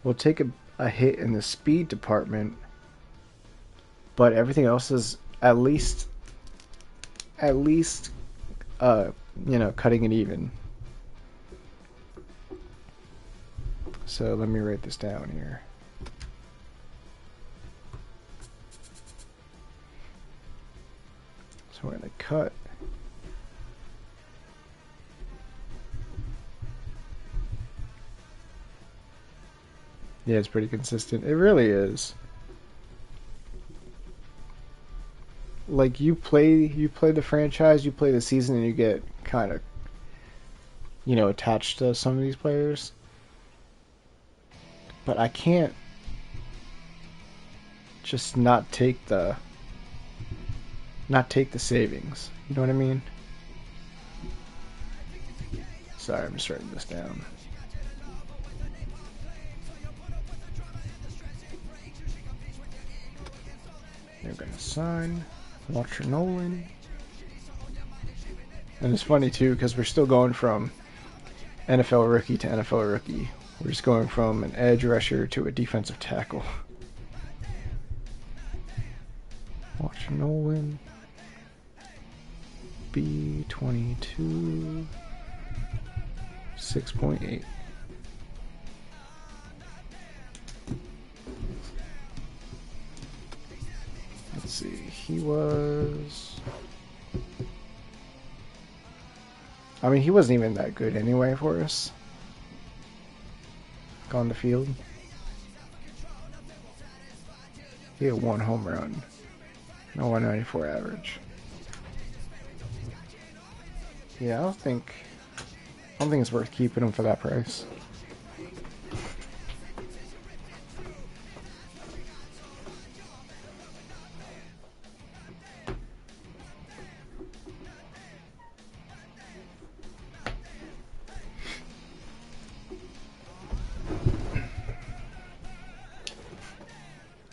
We'll take a hit in the speed department, but everything else is at least cutting it even. So let me write this down here. So we're going to cut. Yeah, it's pretty consistent. It really is. Like you play the franchise, you play the season, and you get kind of, attached to some of these players. But I can't just not take the savings. You know what I mean? Sorry, I'm just writing this down. They're gonna sign Walter Nolan. And it's funny too, because we're still going from NFL rookie to NFL rookie. We're just going from an edge rusher to a defensive tackle. Walter Nolan. B22. 6.8. Let's see, he wasn't even that good anyway for us. On the field. He had 1 home run. No 194 average. Yeah, I don't think it's worth keeping him for that price.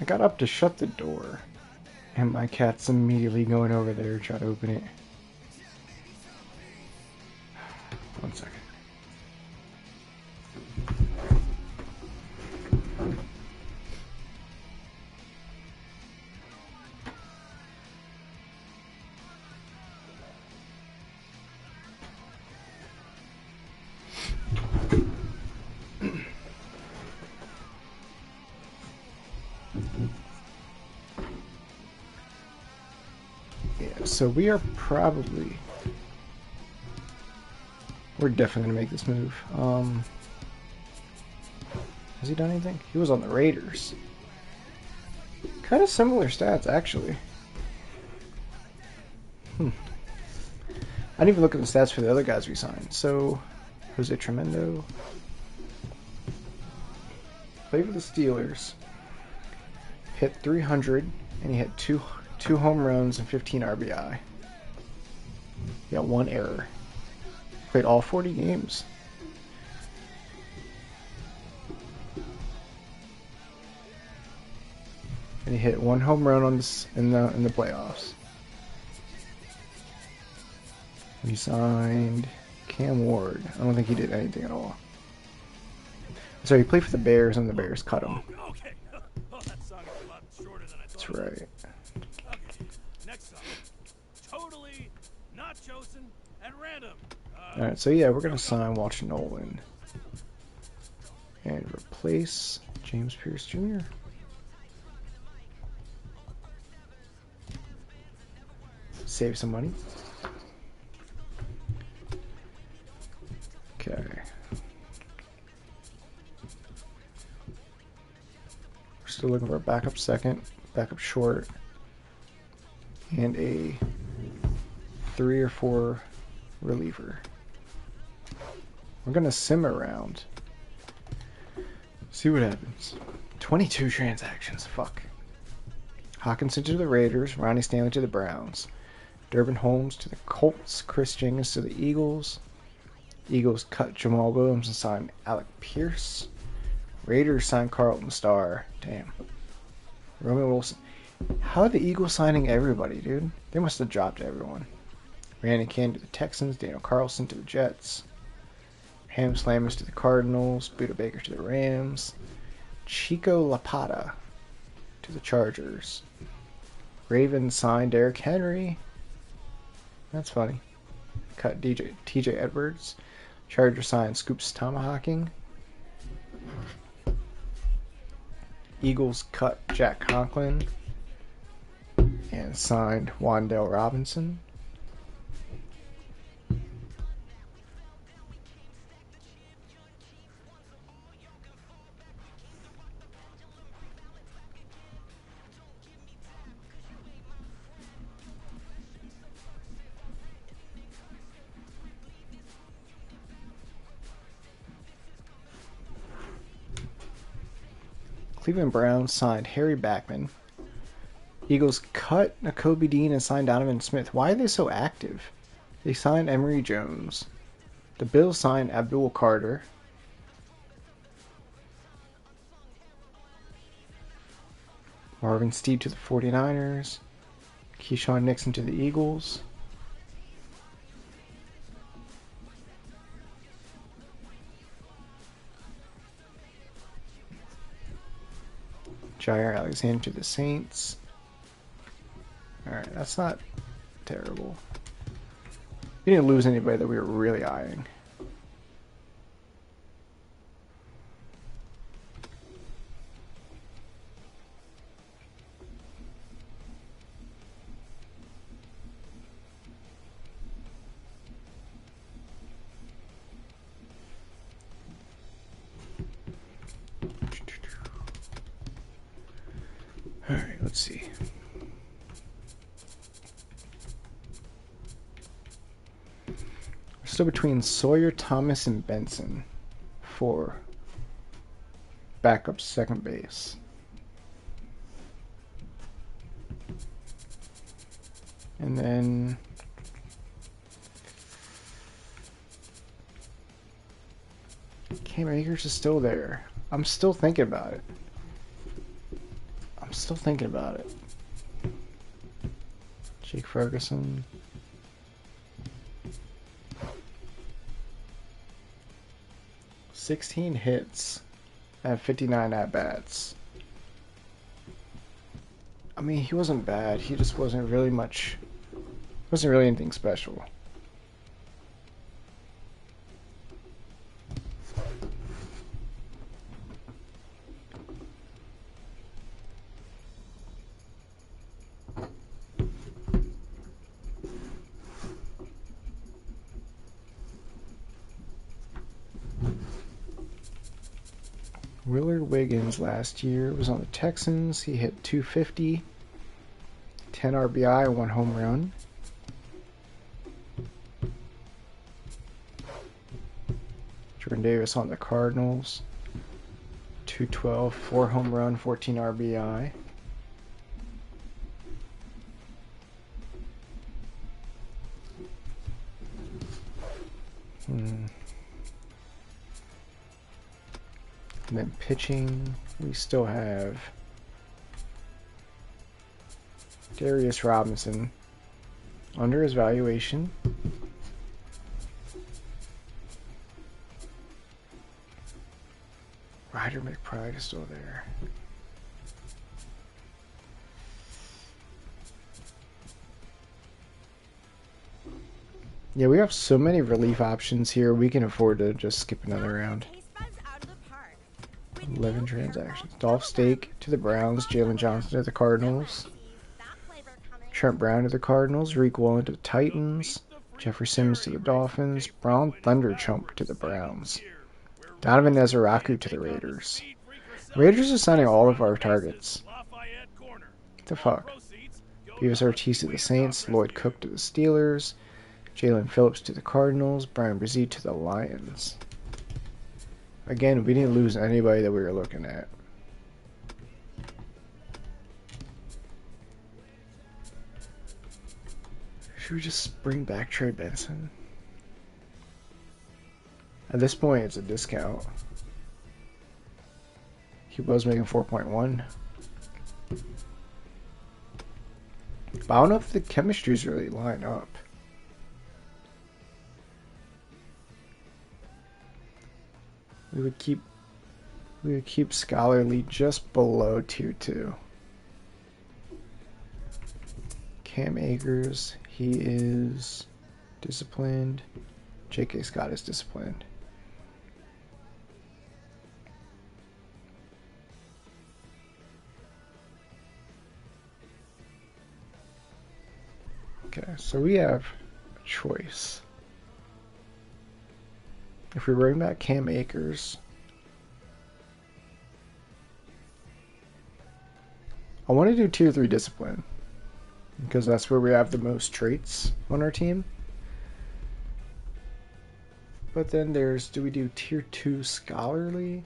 I got up to shut the door, and my cat's immediately going over there to try to open it. 1 second. So we're definitely gonna make this move. Has he done anything? He was on the Raiders. Kind of similar stats, actually. I didn't even look at the stats for the other guys we signed. So, Jose Tremendo played for the Steelers, hit 300, and he had two home runs and 15 RBI. He got 1 error. Played all 40 games. And he hit 1 home run on this in the playoffs. He signed Cam Ward. I don't think he did anything at all. So he played for the Bears, and the Bears cut him. Okay. Oh, that song is a lot shorter than I thought. That's right. Okay. Next song. Totally not chosen at random. Alright, so yeah, we're going to sign Walter Nolan. And replace James Pierce Jr. Save some money. Okay. We're still looking for a backup second, backup short, and a 3 or 4 reliever. We're gonna sim around. See what happens. 22 transactions. Fuck. Hawkinson to the Raiders. Ronnie Stanley to the Browns. Durbin Holmes to the Colts. Chris Jenkins to the Eagles. Eagles cut Jamal Williams and signed Alec Pierce. Raiders signed Carlton Starr. Damn. Roman Wilson. How are the Eagles signing everybody, dude? They must have dropped everyone. Ranican to the Texans. Daniel Carlson to the Jets. Ham Slammers to the Cardinals. Buda Baker to the Rams. Chico Lapata to the Chargers. Ravens signed Derrick Henry. That's funny. Cut TJ Edwards. Chargers signed Scoops Tomahawking. Eagles cut Jack Conklin and signed Wandale Robinson. Cleveland Browns signed Harry Backman. Eagles cut Nakobe Dean and signed Donovan Smith. Why are they so active? They signed Emory Jones. The Bills signed Abdul Carter. Marvin Steed to the 49ers. Keyshawn Nixon to the Eagles. Jair Alexander to the Saints. Alright, that's not terrible. We didn't lose anybody that we were really eyeing. Alright, let's see. We're still between Sawyer, Thomas, and Benson for backup second base. And then Cam Akers is still there. I'm still thinking about it. Jake Ferguson. $16 hits at 59 at-bats. I mean, he wasn't bad. He just wasn't really anything special. Willard Wiggins last year was on the Texans. He hit .250, 10 RBI, 1 home run. Jordan Davis on the Cardinals, .212, 4 home run, 14 RBI. And then pitching, we still have Darius Robinson under his valuation. Ryder McBride is still there. Yeah, we have so many relief options here, we can afford to just skip another round. 11 transactions. Dolph Stake to the Browns. Jalen Johnson to the Cardinals. Trent Brown to the Cardinals. Reek Wallen to the Titans. Jeffrey Simmons to the Dolphins. Brown Thunderchump to the Browns. Donovan Nezaraku to the Raiders. Raiders are signing all of our targets. What the fuck? Beavis Ortiz to the Saints. Lloyd Cook to the Steelers. Jalen Phillips to the Cardinals. Brian Brzee to the Lions. Again, we didn't lose anybody that we were looking at. Should we just bring back Trey Benson? At this point, it's a discount. He was making 4.1. But I don't know if the chemistries really line up. We would keep scholarly just below tier 2. Cam Akers, he is disciplined. J.K. Scott is disciplined. Okay, so we have a choice. If we bring back Cam Akers, I want to do tier 3 discipline because that's where we have the most traits on our team. But then there's, do we do tier 2 scholarly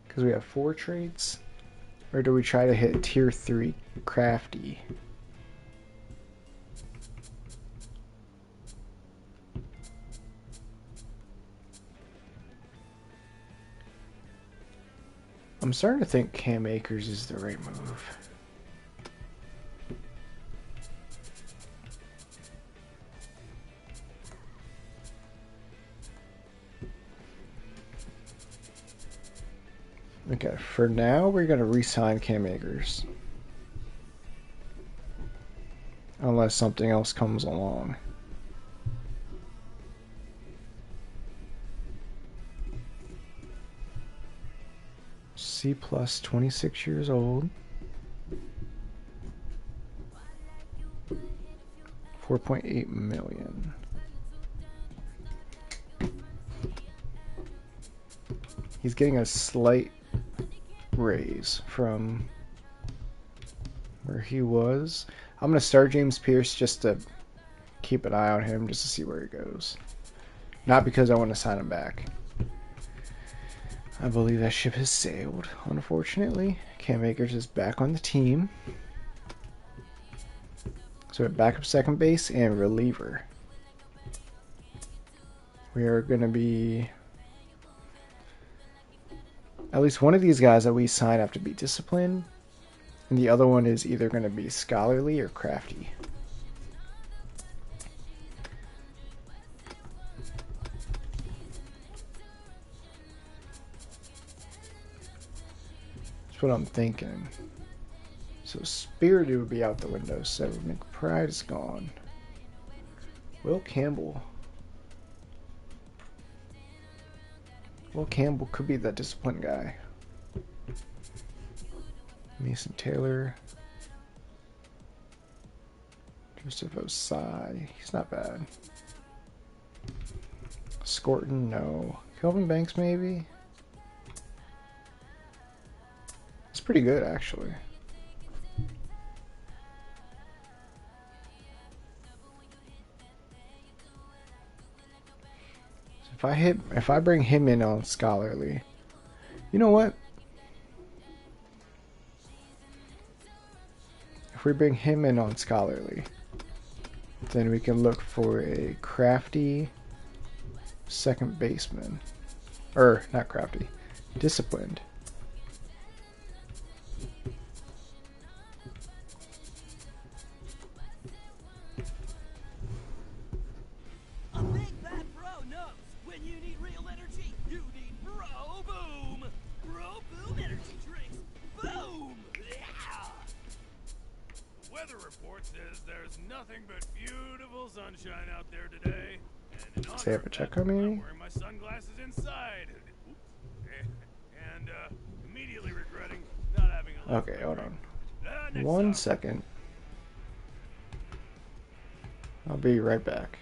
because we have 4 traits, or do we try to hit tier 3 crafty? I'm starting to think Cam Akers is the right move. Okay, for now we're going to re-sign Cam Akers. Unless something else comes along. C plus, 26 years old. 4.8 million. He's getting a slight raise from where he was. I'm going to start James Pierce just to keep an eye on him, just to see where he goes. Not because I want to sign him back. I believe that ship has sailed, unfortunately. Cam Akers is back on the team. So at backup second base and reliever. We are going to be... At least one of these guys that we sign have to be disciplined. And the other one is either going to be scholarly or crafty. That's what I'm thinking. So Spirited would be out the window, so McBride is gone. Will Campbell. Will Campbell could be that disciplined guy. Mason Taylor. Joseph Osai. He's not bad. Scorton, no. Kelvin Banks, maybe? It's pretty good, actually. So if I bring him in on scholarly, you know what? If we bring him in on scholarly, then we can look for a crafty second baseman. Or, not crafty, disciplined. A big bad bro knows when you need real energy, you need Bro Boom. Bro Boom energy drinks. Boom! Yeah! Weather report says there's nothing but beautiful sunshine out there today. And in honor Say of Pacheco, that, I'm maybe? wearing my sunglasses inside. And immediately regretting not having a left Okay, hold on. Next 1 up. second. I'll be right back.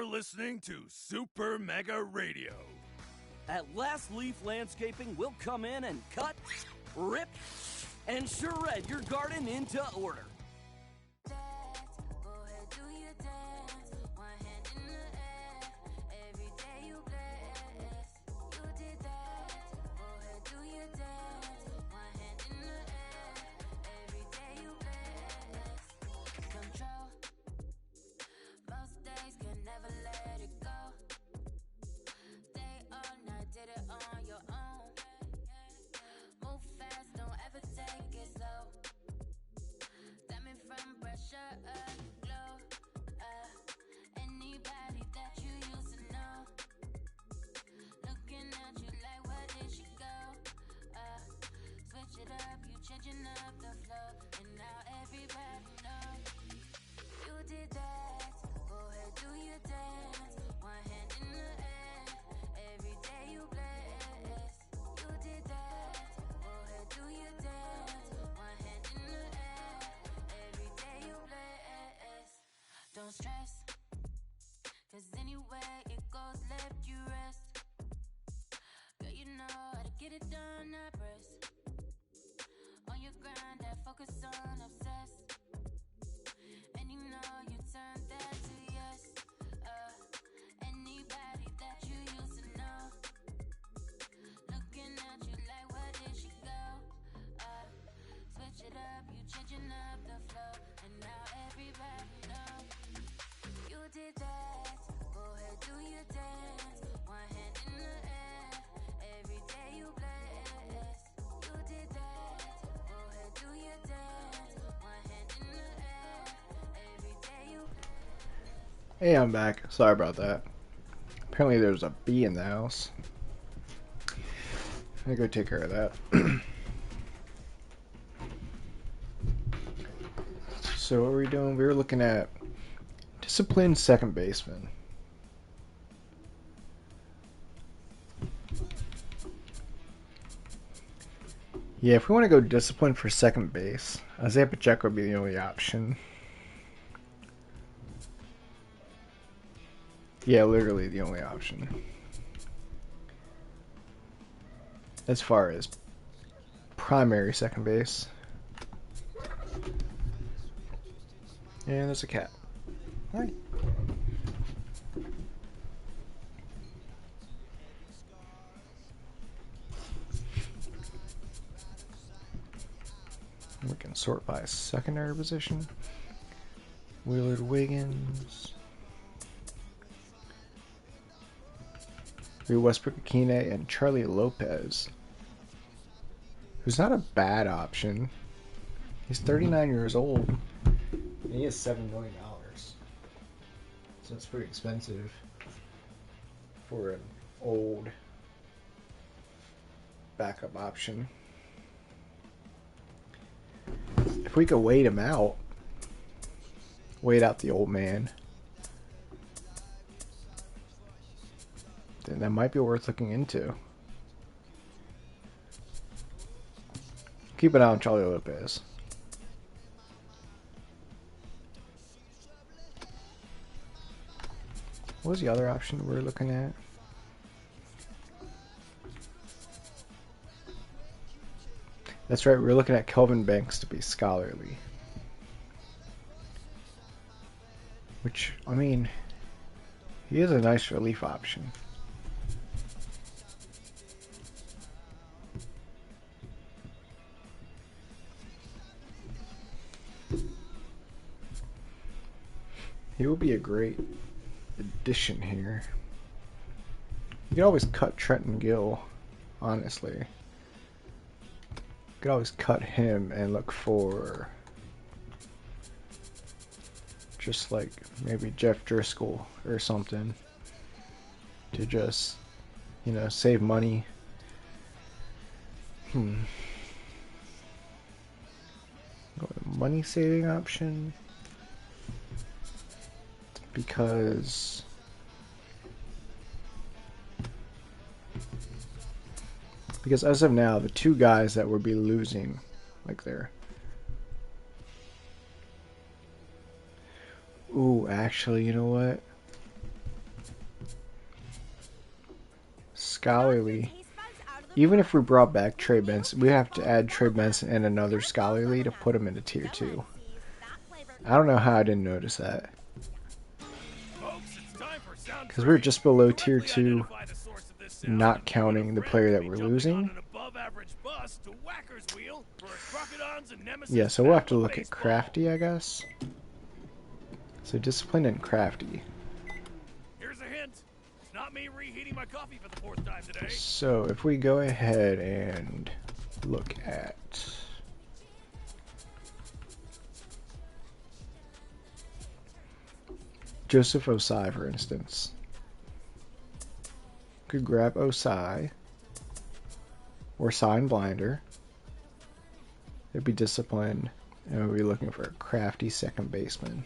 You're listening to Super Mega Radio. At Last Leaf Landscaping, we'll come in and cut, rip, and shred your garden into order. Go ahead, do your dance. One hand in the air. Every day you bless. You did that. Go ahead, do your dance. One hand in the air. Every day you bless. Control. Most days can never let it go. Day or night, did it on your own. Move fast, don't ever take it slow. Diamond from pressure, you glow. Anybody that you used to know, looking at you like, where did she go? Switch it up, you changing up the flow, and now everybody knows you did that. Go ahead, do your dance. One hand in the air. Every day you bless. You did that. Go ahead, do your dance. One hand in the air. Every day you bless. Don't stress, 'cause anyway it goes, let you rest. Girl, you know how to get it done, I press. On your grind, that focus on obsess. And you know you turn that to yes. Anybody that you used to know, looking at you like, where did she go? Switch it up, you changing up the flow, and now everybody knows you did that. Go ahead, do your dance. One hand in the air. Every day you bless. You did that. Go ahead, do your dance. One hand in the air. Every day you bless. Hey, I'm back. Sorry about that. Apparently there's a bee in the house. I'm gonna go take care of that. So what were we doing? We were looking at disciplined second baseman. Yeah, if we want to go discipline for second base, Isaiah Pacheco would be the only option. Yeah, literally the only option. As far as primary second base. And there's a cat. Hi. We can sort by secondary position. Willard Wiggins. Westbrook Akine and Charlie Lopez, who's not a bad option. He's 39 years old, and he has $7 million. So it's pretty expensive for an old backup option. If we could wait him out, wait out the old man, then that might be worth looking into. Keep an eye on Charlie Lopez. What was the other option we were looking at? That's right, we were looking at Kelvin Banks to be scholarly. Which, I mean, he is a nice relief option. He will be a great addition here. You could always cut Trenton Gill, honestly. You could always cut him and look for just like maybe Jeff Driscoll or something to just, you know, save money. Go with money saving option. Because as of now, the two guys that would be losing, like there. Ooh, actually, you know what? scholarly. Even if we brought back Trey Benson, we have to add Trey Benson and another scholarly to put him into tier 2. I don't know how I didn't notice that. Because we're just below tier 2, not counting the player that we're losing. Yeah, so we'll have to look at Crafty, I guess. So Discipline and Crafty. Here's a hint. It's not me reheating my coffee for the 4th time today. So if we go ahead and look at Joseph Osai, for instance. Could grab Osai or sign Blinder. It'd be Disciplined, and we'll be looking for a crafty second baseman.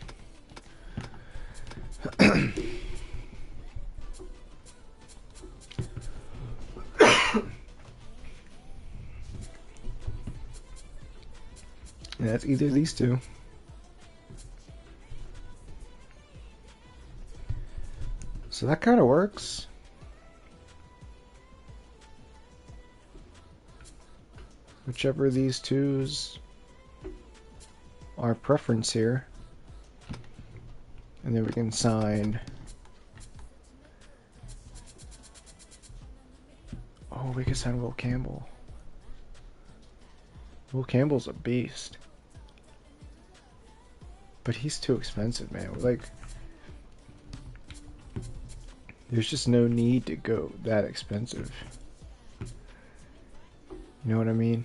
And that's either of these two. So that kind of works. Whichever of these two's our preference here. And then we can sign. Oh, we can sign Will Campbell. Will Campbell's a beast. But he's too expensive, man. Like, there's just no need to go that expensive. You know what I mean?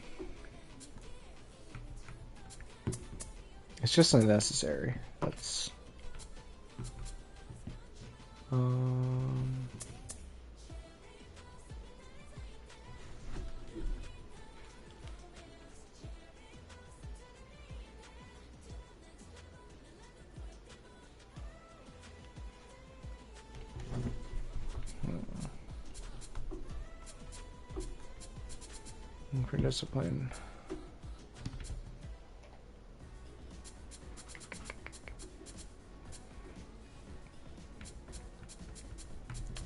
It's just unnecessary. That's for Discipline.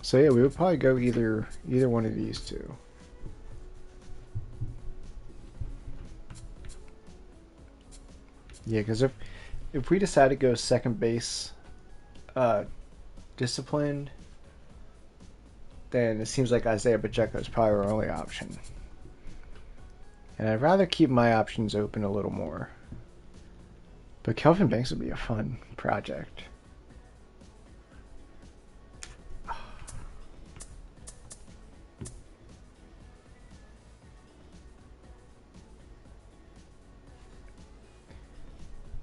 So yeah, we would probably go either one of these two. Yeah, because if we decide to go second base, Disciplined, then it seems like Isaiah Pacheco is probably our only option. And I'd rather keep my options open a little more. But Kelvin Banks would be a fun project.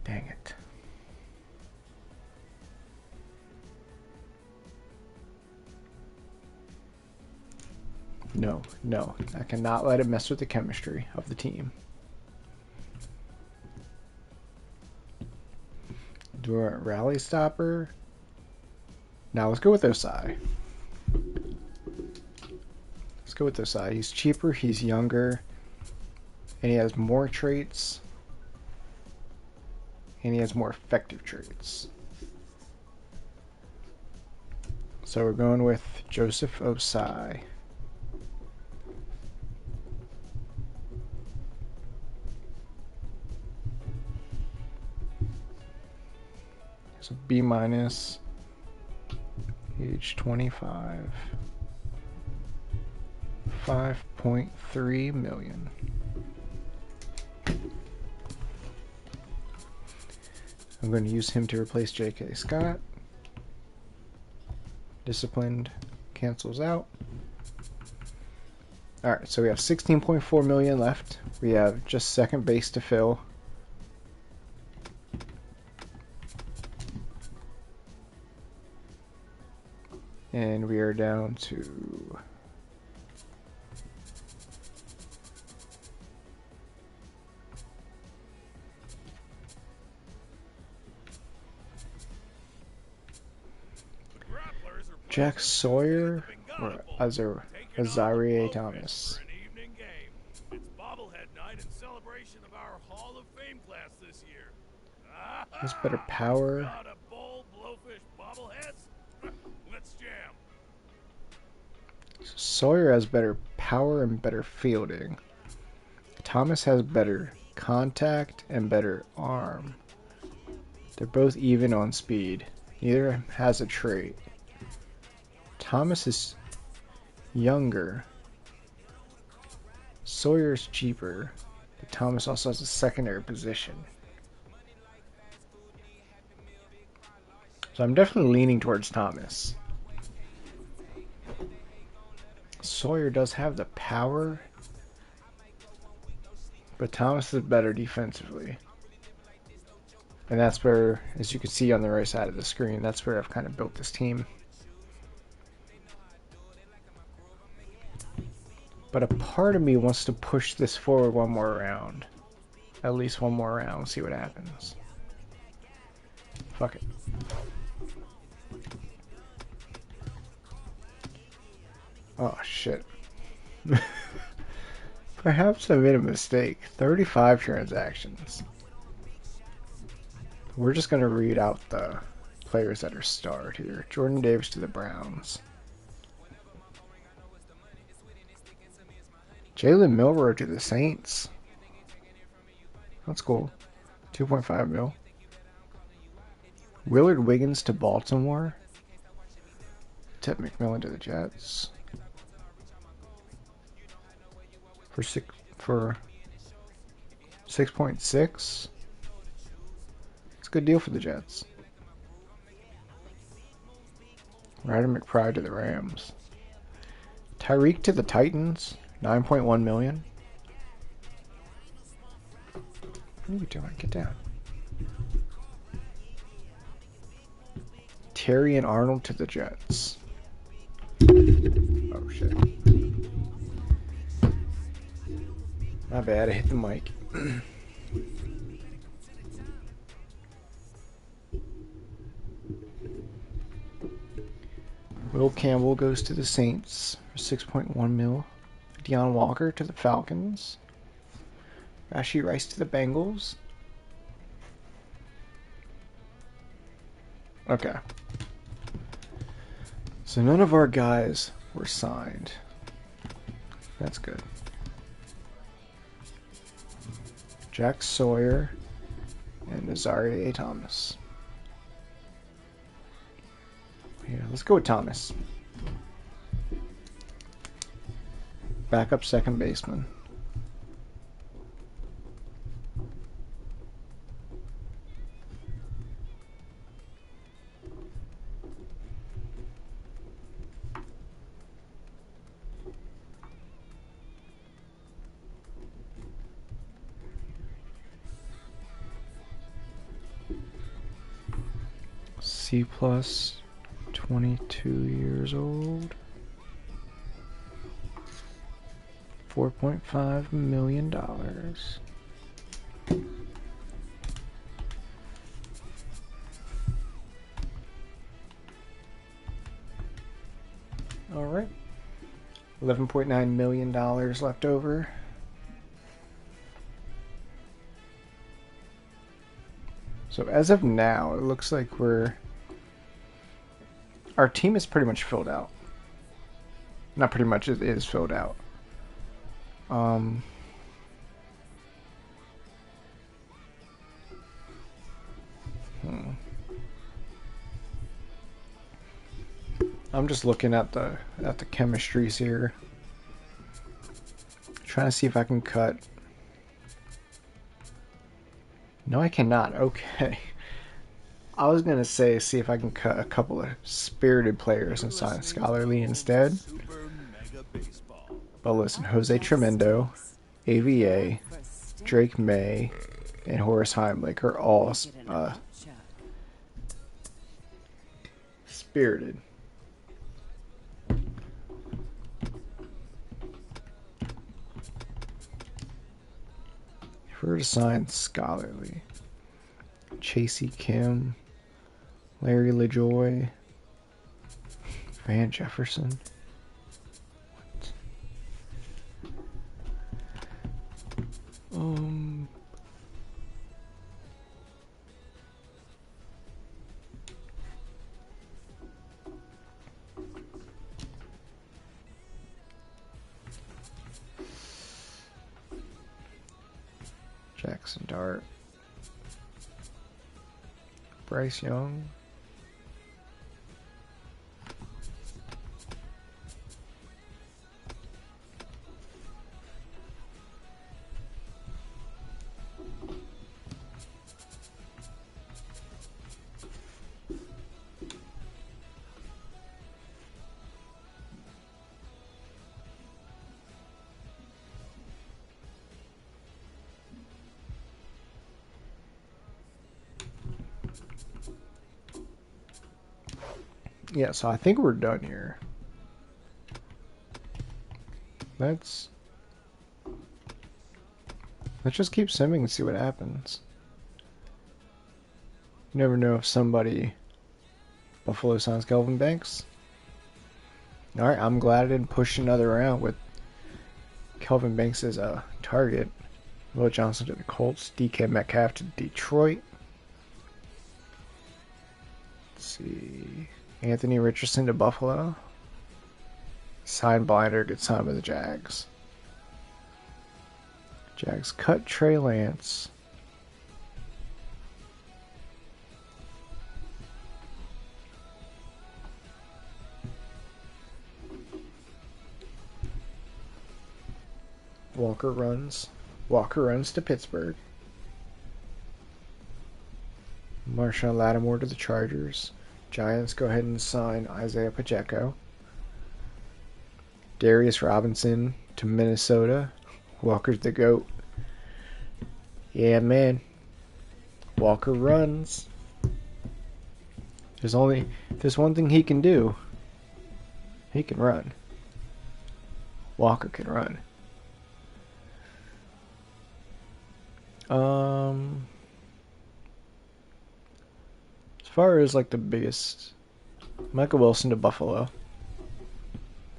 Dang it. No, I cannot let it mess with the chemistry of the team. Do a rally stopper. Now let's go with Osai. Let's go with Osai. He's cheaper, he's younger, and he has more traits, and he has more effective traits. So we're going with Joseph Osai. So B minus, age 25, 5.3 million. I'm going to use him to replace J.K. Scott. Disciplined cancels out. Alright, so we have 16.4 million left. We have just second base to fill. And we are down to Jack Sawyer or Azarie Thomas. It's bobblehead night in celebration of our Hall of Fame class this year. Has better power. Got a bowl, blowfish, bobbleheads? Let's jam. Sawyer has better power and better fielding. Thomas has better contact and better arm. They're both even on speed. Neither has a trait. Thomas is younger. Sawyer's cheaper. But Thomas also has a secondary position. So I'm definitely leaning towards Thomas. Sawyer does have the power, but Thomas is better defensively. And that's where, as you can see on the right side of the screen, that's where I've kind of built this team. But a part of me wants to push this forward one more round. At least one more round, see what happens. Fuck it. Oh shit. Perhaps I made a mistake. 35 transactions. We're just going to read out the players that are starred here. Jordan Davis to the Browns. Jalen Milroe to the Saints. That's cool. 2.5 mil. Willard Wiggins to Baltimore. Ted McMillan to the Jets. For 6.6. It's a good deal for the Jets. Ryder McBride to the Rams. Tyreek to the Titans. 9.1 million. What are you doing? Get down. Terry and Arnold to the Jets. Oh shit. My bad, I hit the mic. Will Campbell goes to the Saints for 6.1 mil. Deion Walker to the Falcons. Rashee Rice to the Bengals. Okay. So none of our guys were signed. That's good. Jack Sawyer and Nazari A. Thomas. Yeah, let's go with Thomas. Backup second baseman. C plus, 22 years old. $4.5 million. All right. $11.9 million left over. So as of now, it looks like our team is pretty much filled out. Not pretty much, it is filled out. I'm just looking at the chemistries here. Trying to see if I can cut. No, I cannot. Okay. I was going to see if I can cut a couple of spirited players and sign Scholarly instead. But listen, Jose Tremendo, AVA, Drake May, and Horace Heimlich are all spirited. If we were to sign Scholarly, Chasey Kim, Larry LaJoy, Van Jefferson. Jackson Dart. Bryce Young. Yeah, so I think we're done here. Let's just keep simming and see what happens. You never know if somebody Buffalo signs Kelvin Banks. Alright, I'm glad I didn't push another round with Kelvin Banks as a target. Will Johnson to the Colts, DK Metcalf to Detroit. Let's see. Anthony Richardson to Buffalo. Sign Blinder gets signed by the Jags. Jags cut Trey Lance. Walker runs to Pittsburgh. Marshawn Lattimore to the Chargers. Giants go ahead and sign Isaiah Pacheco. Darius Robinson to Minnesota. Walker's the GOAT. Yeah, man. Walker runs. There's one thing he can do. He can run. Walker can run. As far as like the biggest, Michael Wilson to Buffalo.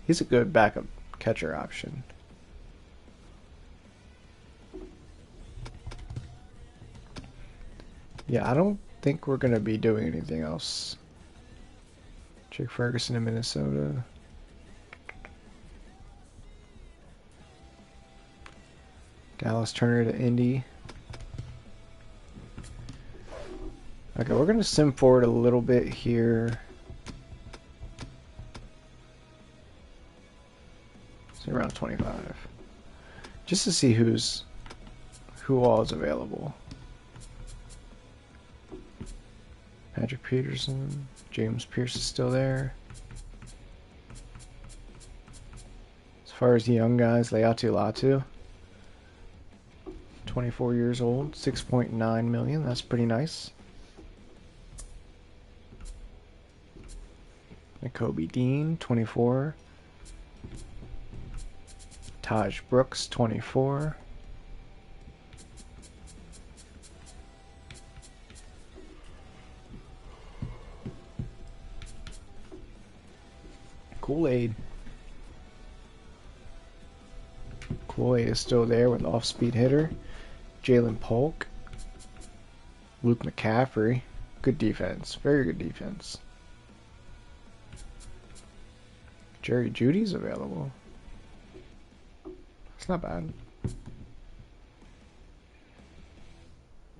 He's a good backup catcher option. Yeah, I don't think we're going to be doing anything else. Jake Ferguson to Minnesota. Dallas Turner to Indy. Okay, we're going to sim forward a little bit here. So around 25. Just to see who all is available. Patrick Peterson. James Pierce is still there. As far as the young guys, Leatu Latu. 24 years old. 6.9 million. That's pretty nice. Kobe Dean, 24. Taj Brooks, 24. Kool-Aid. Kool-Aid is still there with off-speed hitter. Jalen Polk. Luke McCaffrey. Good defense. Very good defense. Jerry Judy's available. It's not bad.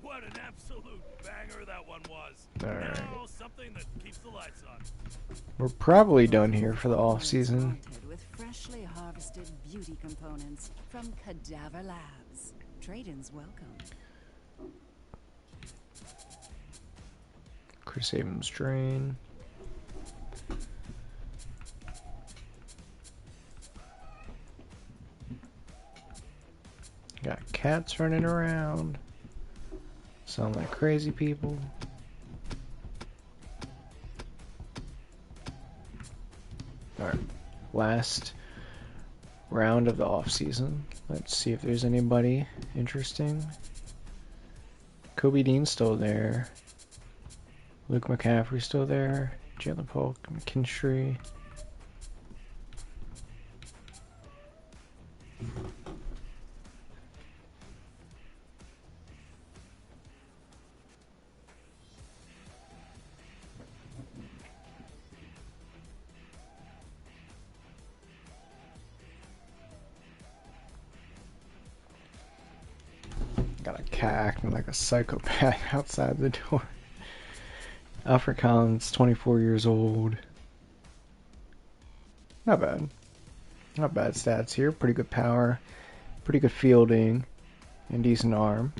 What an absolute banger that one was. Alright. Now something that keeps the lights on. We're probably done here for the off-season. With freshly harvested beauty components from Cadaver Labs. Trade-ins welcome. Chris Abrams Drain. Got cats running around. Sound like crazy people. Alright. Last round of the off season. Let's see if there's anybody interesting. Kobe Dean's still there. Luke McCaffrey's still there. Jalen Polk, McKinstry. Got a cat acting like a psychopath outside the door. Alfred Collins, 24 years old. Not bad. Not bad stats here. Pretty good power, pretty good fielding, and decent arm.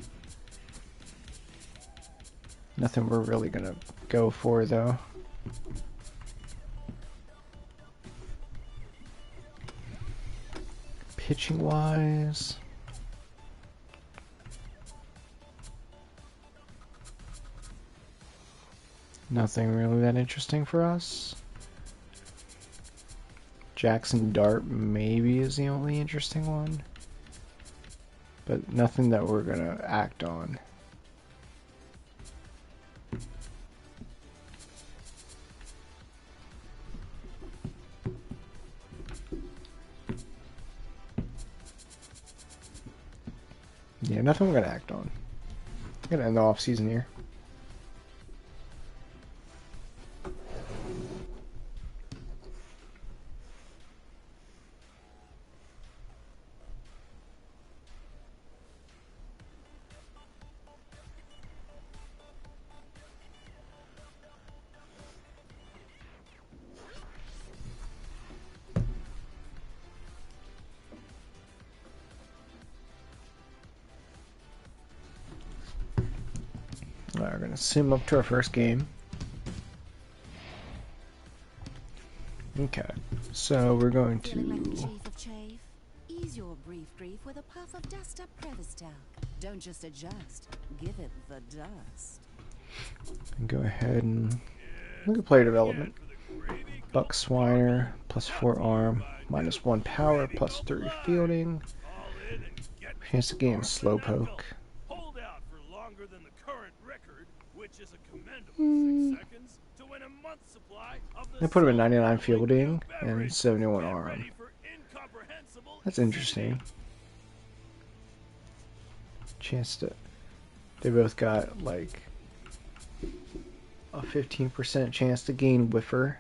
Nothing we're really gonna go for though. Pitching wise, nothing really that interesting for us. Jackson Dart maybe is the only interesting one, but nothing that we're gonna act on. Yeah, nothing we're gonna act on. I'm gonna end the off season here. Alright, we're gonna sim up to our first game. Okay, so we're going Feeling like to chief of chafe? Ease your brief grief with a puff of dust up crevice talc. Don't just adjust, give it the dust. go ahead and look at player development. Buck Swiner, +4 arm, -1 power, +3 fielding. Chance to gain slowpoke. Hold out for longer than the current record, which is a commendable 6 seconds to win a month's supply of the They put him at 99 sole fielding and beverage. 71 Get arm. ready for incomprehensible That's interesting. Chance to... They both got like a 15% chance to gain whiffer.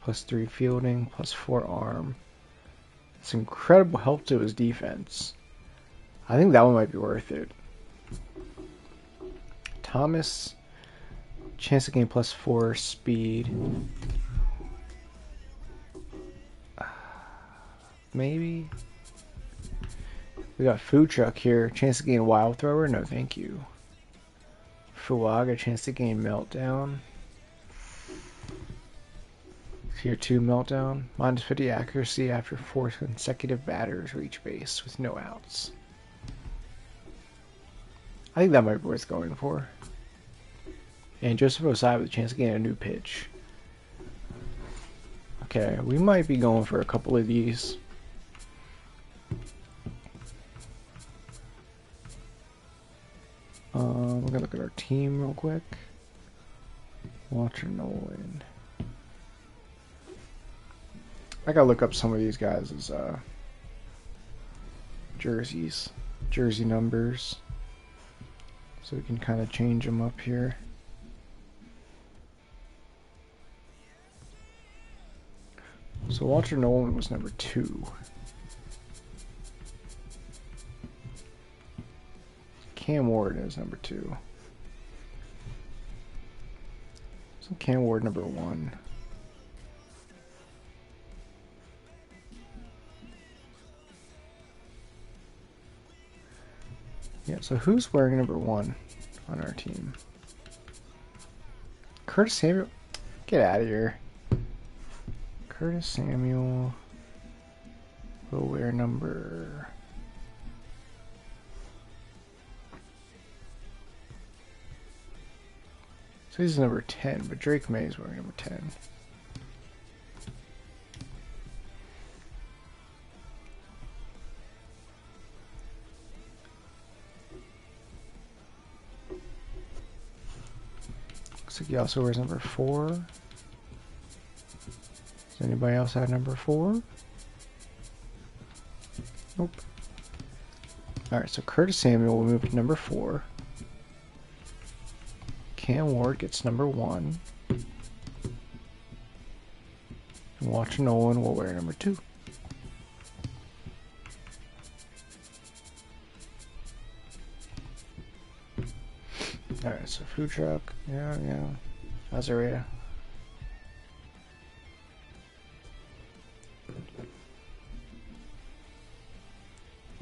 +3 fielding, +4 arm. It's incredible help to his defense. I think that one might be worth it. Thomas, chance to gain +4 speed. Maybe. We got Food Truck here. Chance to gain Wild Thrower? No, thank you. Fuaga, chance to gain Meltdown. Tier 2 Meltdown. -50 accuracy after 4 consecutive batters reach base with no outs. I think that might be worth going for. And Joseph Osai with a chance to gain a new pitch. Okay, we might be going for a couple of these. We're gonna look at our team real quick. Walter Nolan. I gotta look up some of these guys' jerseys, jersey numbers, so we can kind of change them up here. So Walter Nolan was number 2. Cam Ward is number 2. So Cam Ward number 1. Yeah, so who's wearing number 1 on our team? Curtis Samuel? Get out of here. Curtis Samuel will wear number... So he's number 10, but Drake May is wearing number 10. Looks like he also wears number 4. Does anybody else have number 4? Nope. Alright, so Curtis Samuel will move to number 4. Cam Ward gets number 1. And Walter Nolan will wear number 2. Alright, so food truck. Yeah. Azaria.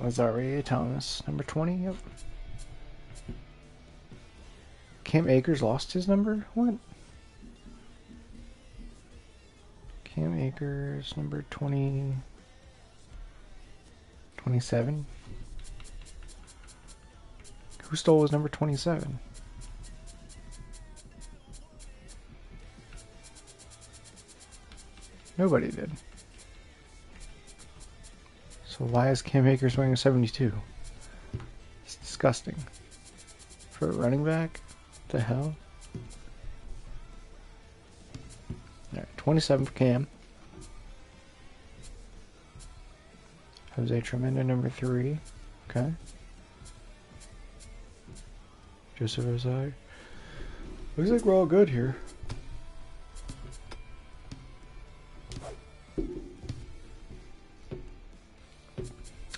Azaria Thomas. Number 20, yep. Cam Akers lost his number? What? Cam Akers, number 20... 27? Who stole his number 27? Nobody did. So why is Cam Akers wearing a 72? It's disgusting. For a running back? What the hell? Alright, 27 for Cam. Jose Tremenda, number 3. Okay. Joseph Ozai. Looks like we're all good here.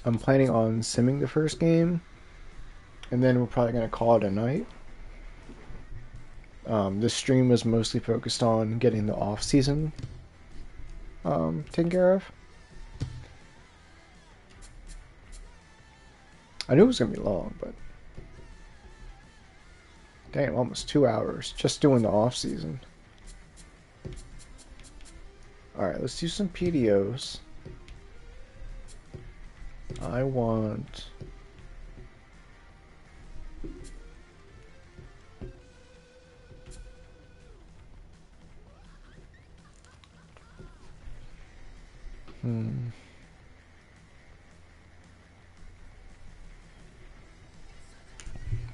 I'm planning on simming the first game, and then we're probably going to call it a night. This stream was mostly focused on getting the off-season taken care of. I knew it was going to be long, but damn, almost 2 hours just doing the off-season. Alright, let's do some PDOs. I want...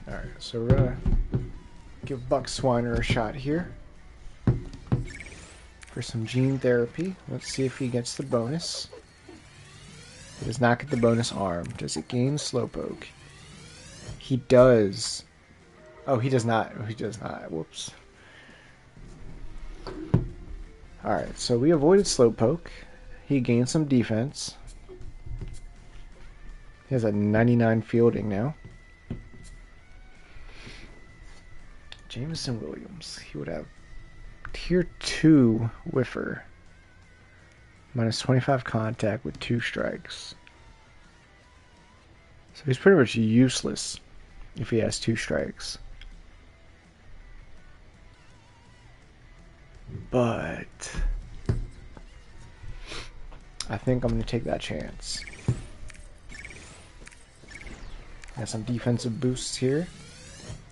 Alright, so we're gonna give Buck Swiner a shot here for some gene therapy. Let's see if he gets the bonus. He does not get the bonus arm. Does it gain Slowpoke? He does. Oh, he does not. He does not. Whoops. Alright, so we avoided Slowpoke. He gained some defense. He has a 99 fielding now. Jameson Williams. He would have Tier 2 Whiffer. Minus 25 contact with 2 strikes. So he's pretty much useless if he has 2 strikes. But I think I'm going to take that chance. Got some defensive boosts here.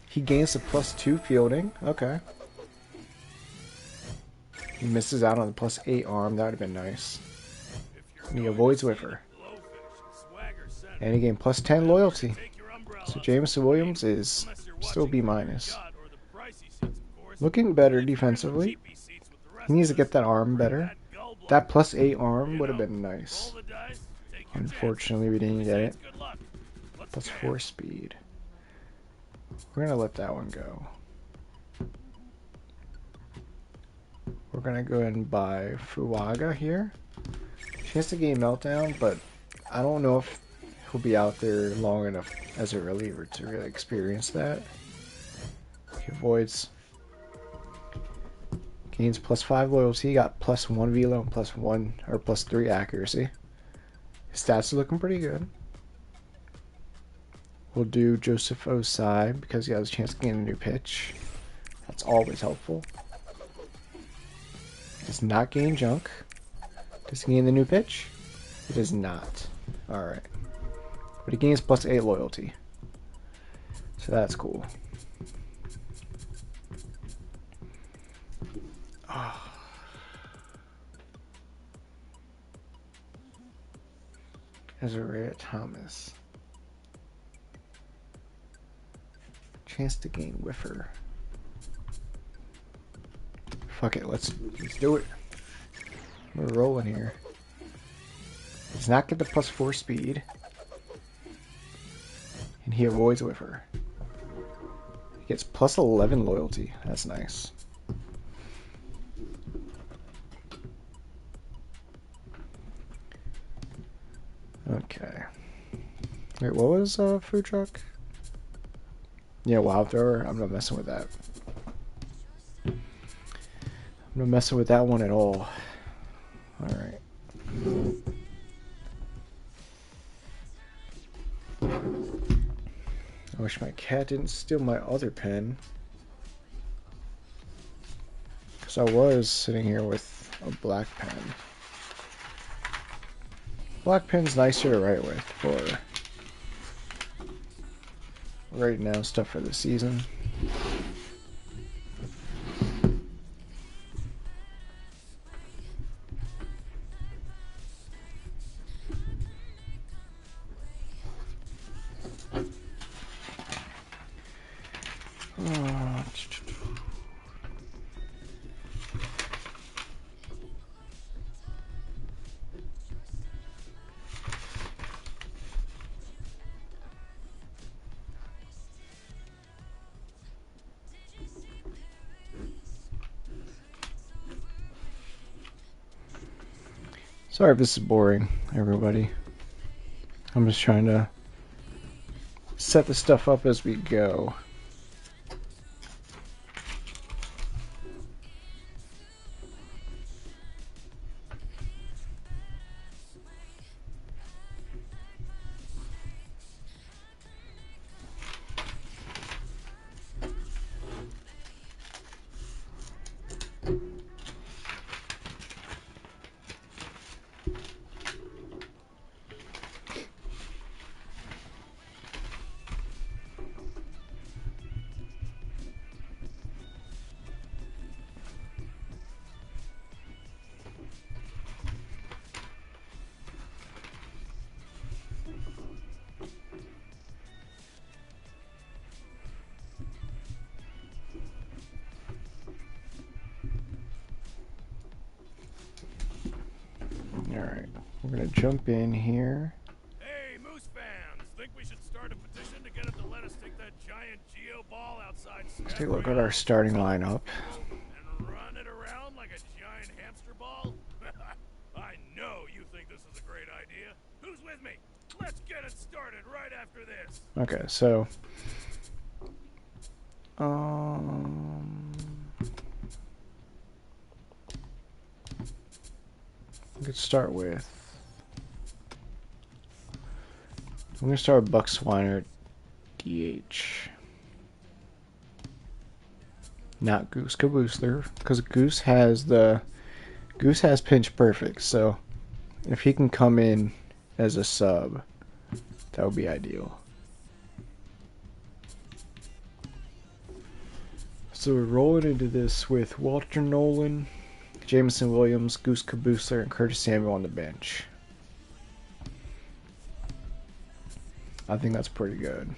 He gains a +2 fielding. Okay. He misses out on the +8 arm. That would have been nice. And he avoids Whiffer. And he gained +10 loyalty. So Jameson Williams is still B-. Looking better defensively. He needs to get that arm better. That +8 arm would have been nice. Unfortunately, we didn't get it. +4 speed. We're going to let that one go. We're going to go ahead and buy Fuaga here. She has to gain Meltdown, but I don't know if he'll be out there long enough as a reliever to really experience that. He avoids. Gains +5 loyalty. He got +1 velo and +1 or +3 accuracy. His stats are looking pretty good. We'll do Joseph Osai because he has a chance to gain a new pitch. That's always helpful. He does not gain junk. Does he gain the new pitch? He does not. Alright. But he gains +8 loyalty. So that's cool. Oh. Azaria Thomas. Chance to gain Whiffer. Fuck it, let's do it. We're rolling here. Does not get the +4 speed. And he avoids Whiffer. He gets +11 loyalty. That's nice. Okay. Wait, what was food truck? Yeah, wild thrower. I'm not messing with that. I'm not messing with that one at all. Alright. I wish my cat didn't steal my other pen. Because I was sitting here with a black pen. Black pen's nicer to write with for writing down stuff for the season. Sorry if this is boring, everybody. I'm just trying to set the stuff up as we go. Alright, we're going to jump in here. Hey, Moose fans! Think we should start a petition to get him to let us take that giant Geo ball outside? Let's take a look at our starting lineup. And run it around like a giant hamster ball? I know you think this is a great idea. Who's with me? Let's get it started right after this. Okay, so we could start with, I'm going to start with Buck Swiner DH. Not Goose Caboosler, because Goose has pinch perfect, so if he can come in as a sub, that would be ideal. So we're rolling into this with Walter Nolan, Jameson Williams, Goose Caboosler, and Curtis Samuel on the bench. I think that's pretty good.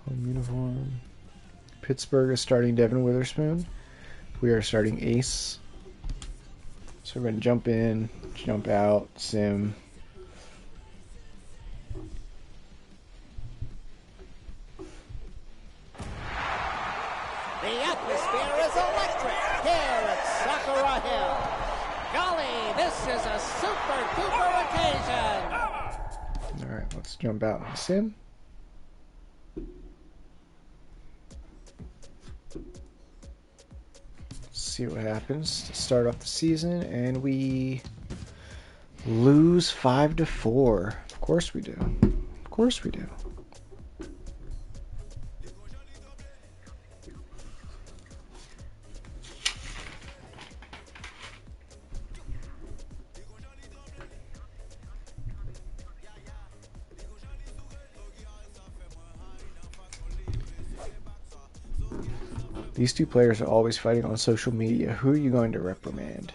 Home uniform. Pittsburgh is starting Devin Witherspoon. We are starting Ace. So we're going to jump in, jump out, sim. The atmosphere is electric here at Sakura Hill. Golly, this is a super duper occasion. Alright, let's jump out and sim. See what happens to start off the season, and we lose 5-4. Of course we do. Of course we do. These two players are always fighting on social media. Who are you going to reprimand?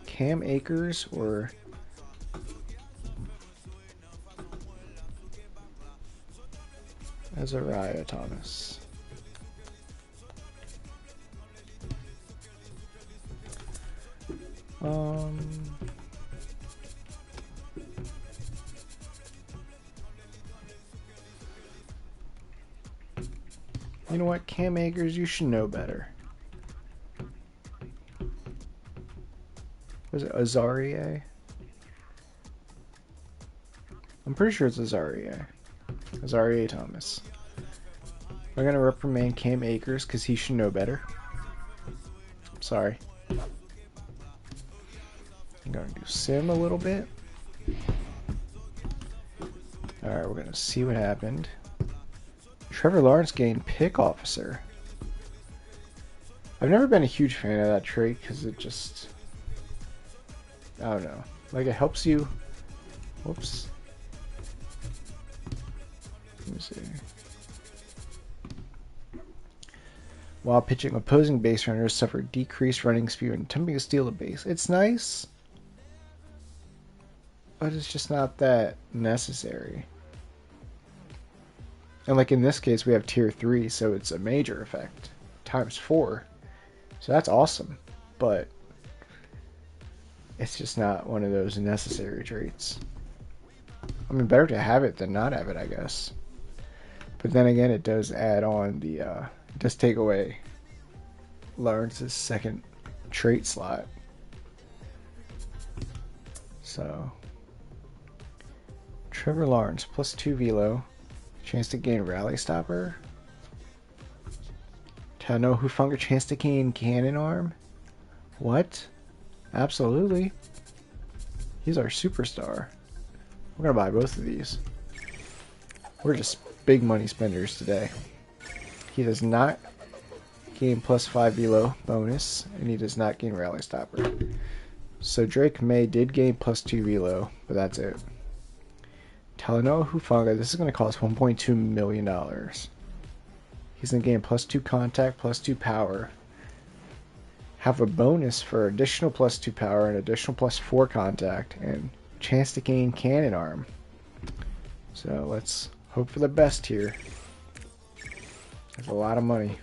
Cam Akers or Azariah Thomas? You know what, Cam Akers, you should know better. Was it Azaria? I'm pretty sure it's Azaria. Azaria Thomas. We're going to reprimand Cam Akers because he should know better. Sorry. I'm going to do sim a little bit. Alright, we're going to see what happened. Trevor Lawrence gained pick officer. I've never been a huge fan of that trait because it just... I don't know. Like, it helps you... Whoops. Let me see. While pitching, opposing base runners suffer decreased running speed when attempting to steal the base. It's nice, but it's just not that necessary. And like in this case, we have tier 3, so it's a major effect times 4. So that's awesome, but it's just not one of those necessary traits. I mean, better to have it than not have it, I guess. But then again, it does add on the, does take away Lawrence's second trait slot. So, Trevor Lawrence, plus 2 velo. Chance to gain Rally Stopper. Tano Hufanga, chance to gain Cannon Arm. What? Absolutely. He's our superstar. We're gonna buy both of these. We're just big money spenders today. He does not gain plus 5 velo bonus, and he does not gain Rally Stopper. So Drake May did gain plus 2 velo, but that's it. Talanoa Hufanga, this is going to cost $1.2 million. He's going to gain plus 2 contact, plus 2 power. Have a bonus for additional plus 2 power and additional plus 4 contact, and chance to gain Cannon Arm. So let's hope for the best here. That's a lot of money.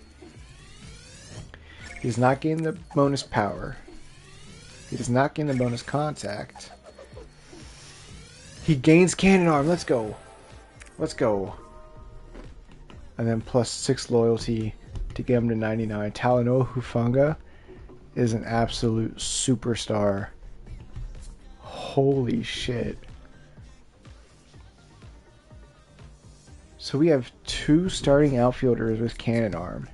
He does not gain the bonus power. He does not gain the bonus contact. He gains Cannon Arm. Let's go. Let's go. And then plus 6 loyalty to get him to 99. Talanoa Hufanga is an absolute superstar. Holy shit. So we have 2 starting outfielders with Cannon Arm.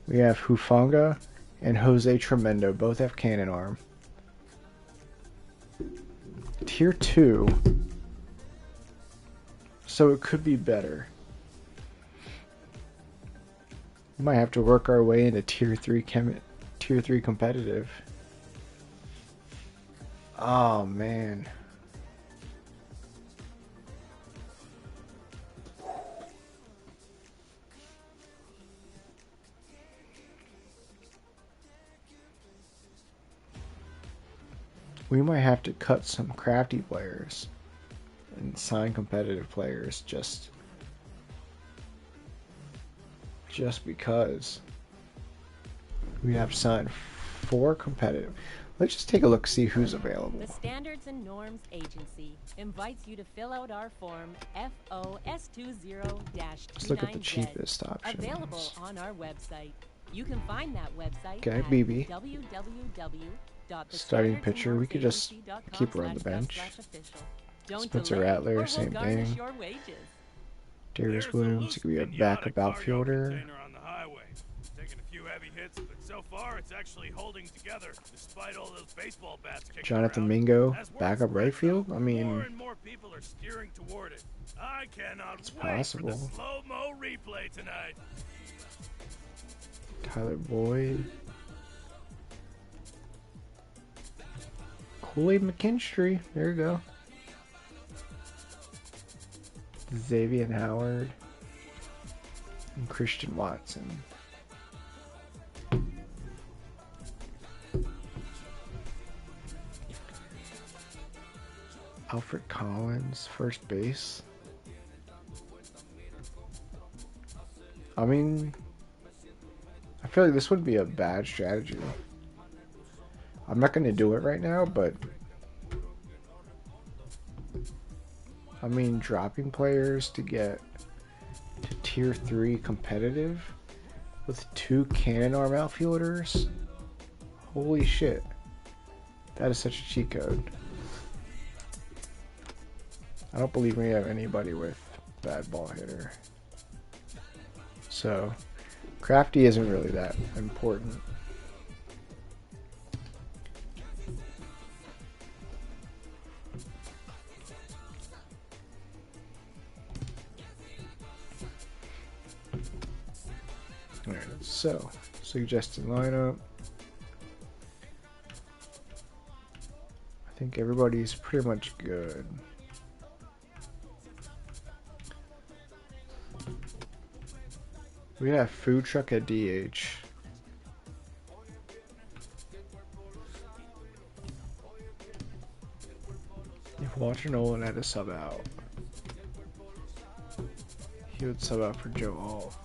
We have Hufanga and Jose Tremendo. Both have Cannon Arm. Tier 2. So it could be better. We might have to work our way into Tier 3 competitive. Oh man. We might have to cut some crafty players and sign competitive players just because we have signed 4 competitive. Let's just take a look, see who's available. The Standards and Norms Agency invites you to fill out our form FOS20-29Z. Let's look at the cheapest options. Available on our website. You can find that website Okay, at BB. Starting pitcher, we could just keep her on the bench. Spencer Rattler, same thing. Darius Williams, he could be a backup outfielder. So far, it's actually holding together despite all those baseball bats kicking Jonathan around. Mingo, backup right field. I mean, More and more people are steering toward it. I cannot it's wait possible. for the slow-mo replay tonight. Tyler Boyd, Kool-Aid McKinstry. There you go. Xavier Howard and Christian Watson. Alfred Collins, first base. I mean, I feel like this would be a bad strategy. I'm not going to do it right now, but I mean, dropping players to get to tier 3 competitive with 2 Cannon Arm outfielders. Holy shit. That is such a cheat code. I don't believe we have anybody with bad ball hitter. So, crafty isn't really that important. Alright, so, suggested lineup. I think everybody's pretty much good. We have food truck at DH. If Walter Nolan had to sub out, he would sub out for Joe Alt.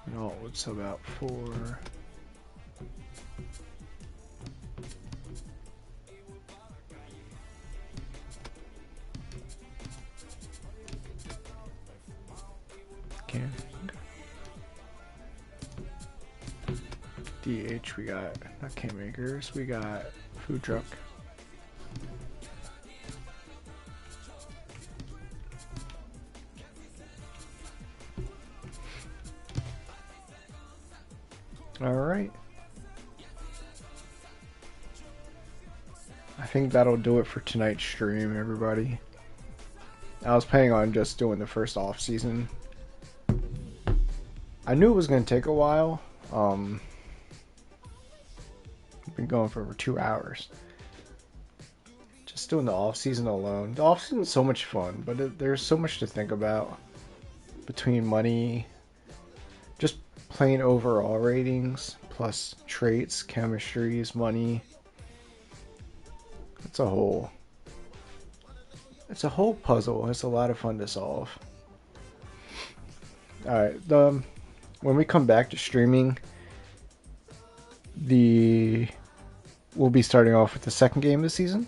And Alt would sub out for Cam. DH, we got not Cam Makers, we got food truck. Alright. I think that'll do it for tonight's stream, everybody. I was planning on just doing the first off season. I knew it was going to take a while. We've been going for over 2 hours. Just doing the off season alone. The off season is so much fun, but there's so much to think about. Between money, just plain overall ratings, plus traits, chemistries, money. It's a whole puzzle. It's a lot of fun to solve. Alright, when we come back to streaming, we'll be starting off with the second game of the season.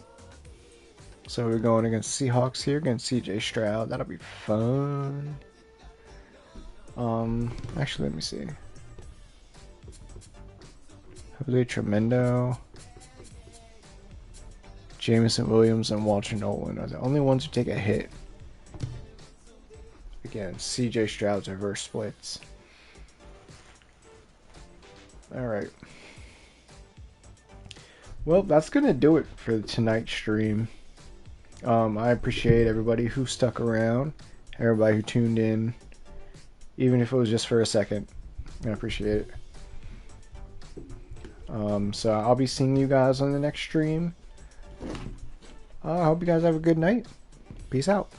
So we're going against Seahawks here, against CJ Stroud. That'll be fun. Actually, let me see. Jose Tremendo, Jameson Williams, and Walter Nolan are the only ones who take a hit. Again, CJ Stroud's reverse splits. Alright. Well, that's going to do it for tonight's stream. I appreciate everybody who stuck around, everybody who tuned in, even if it was just for a second. I appreciate it. So I'll be seeing you guys on the next stream. I hope you guys have a good night. Peace out.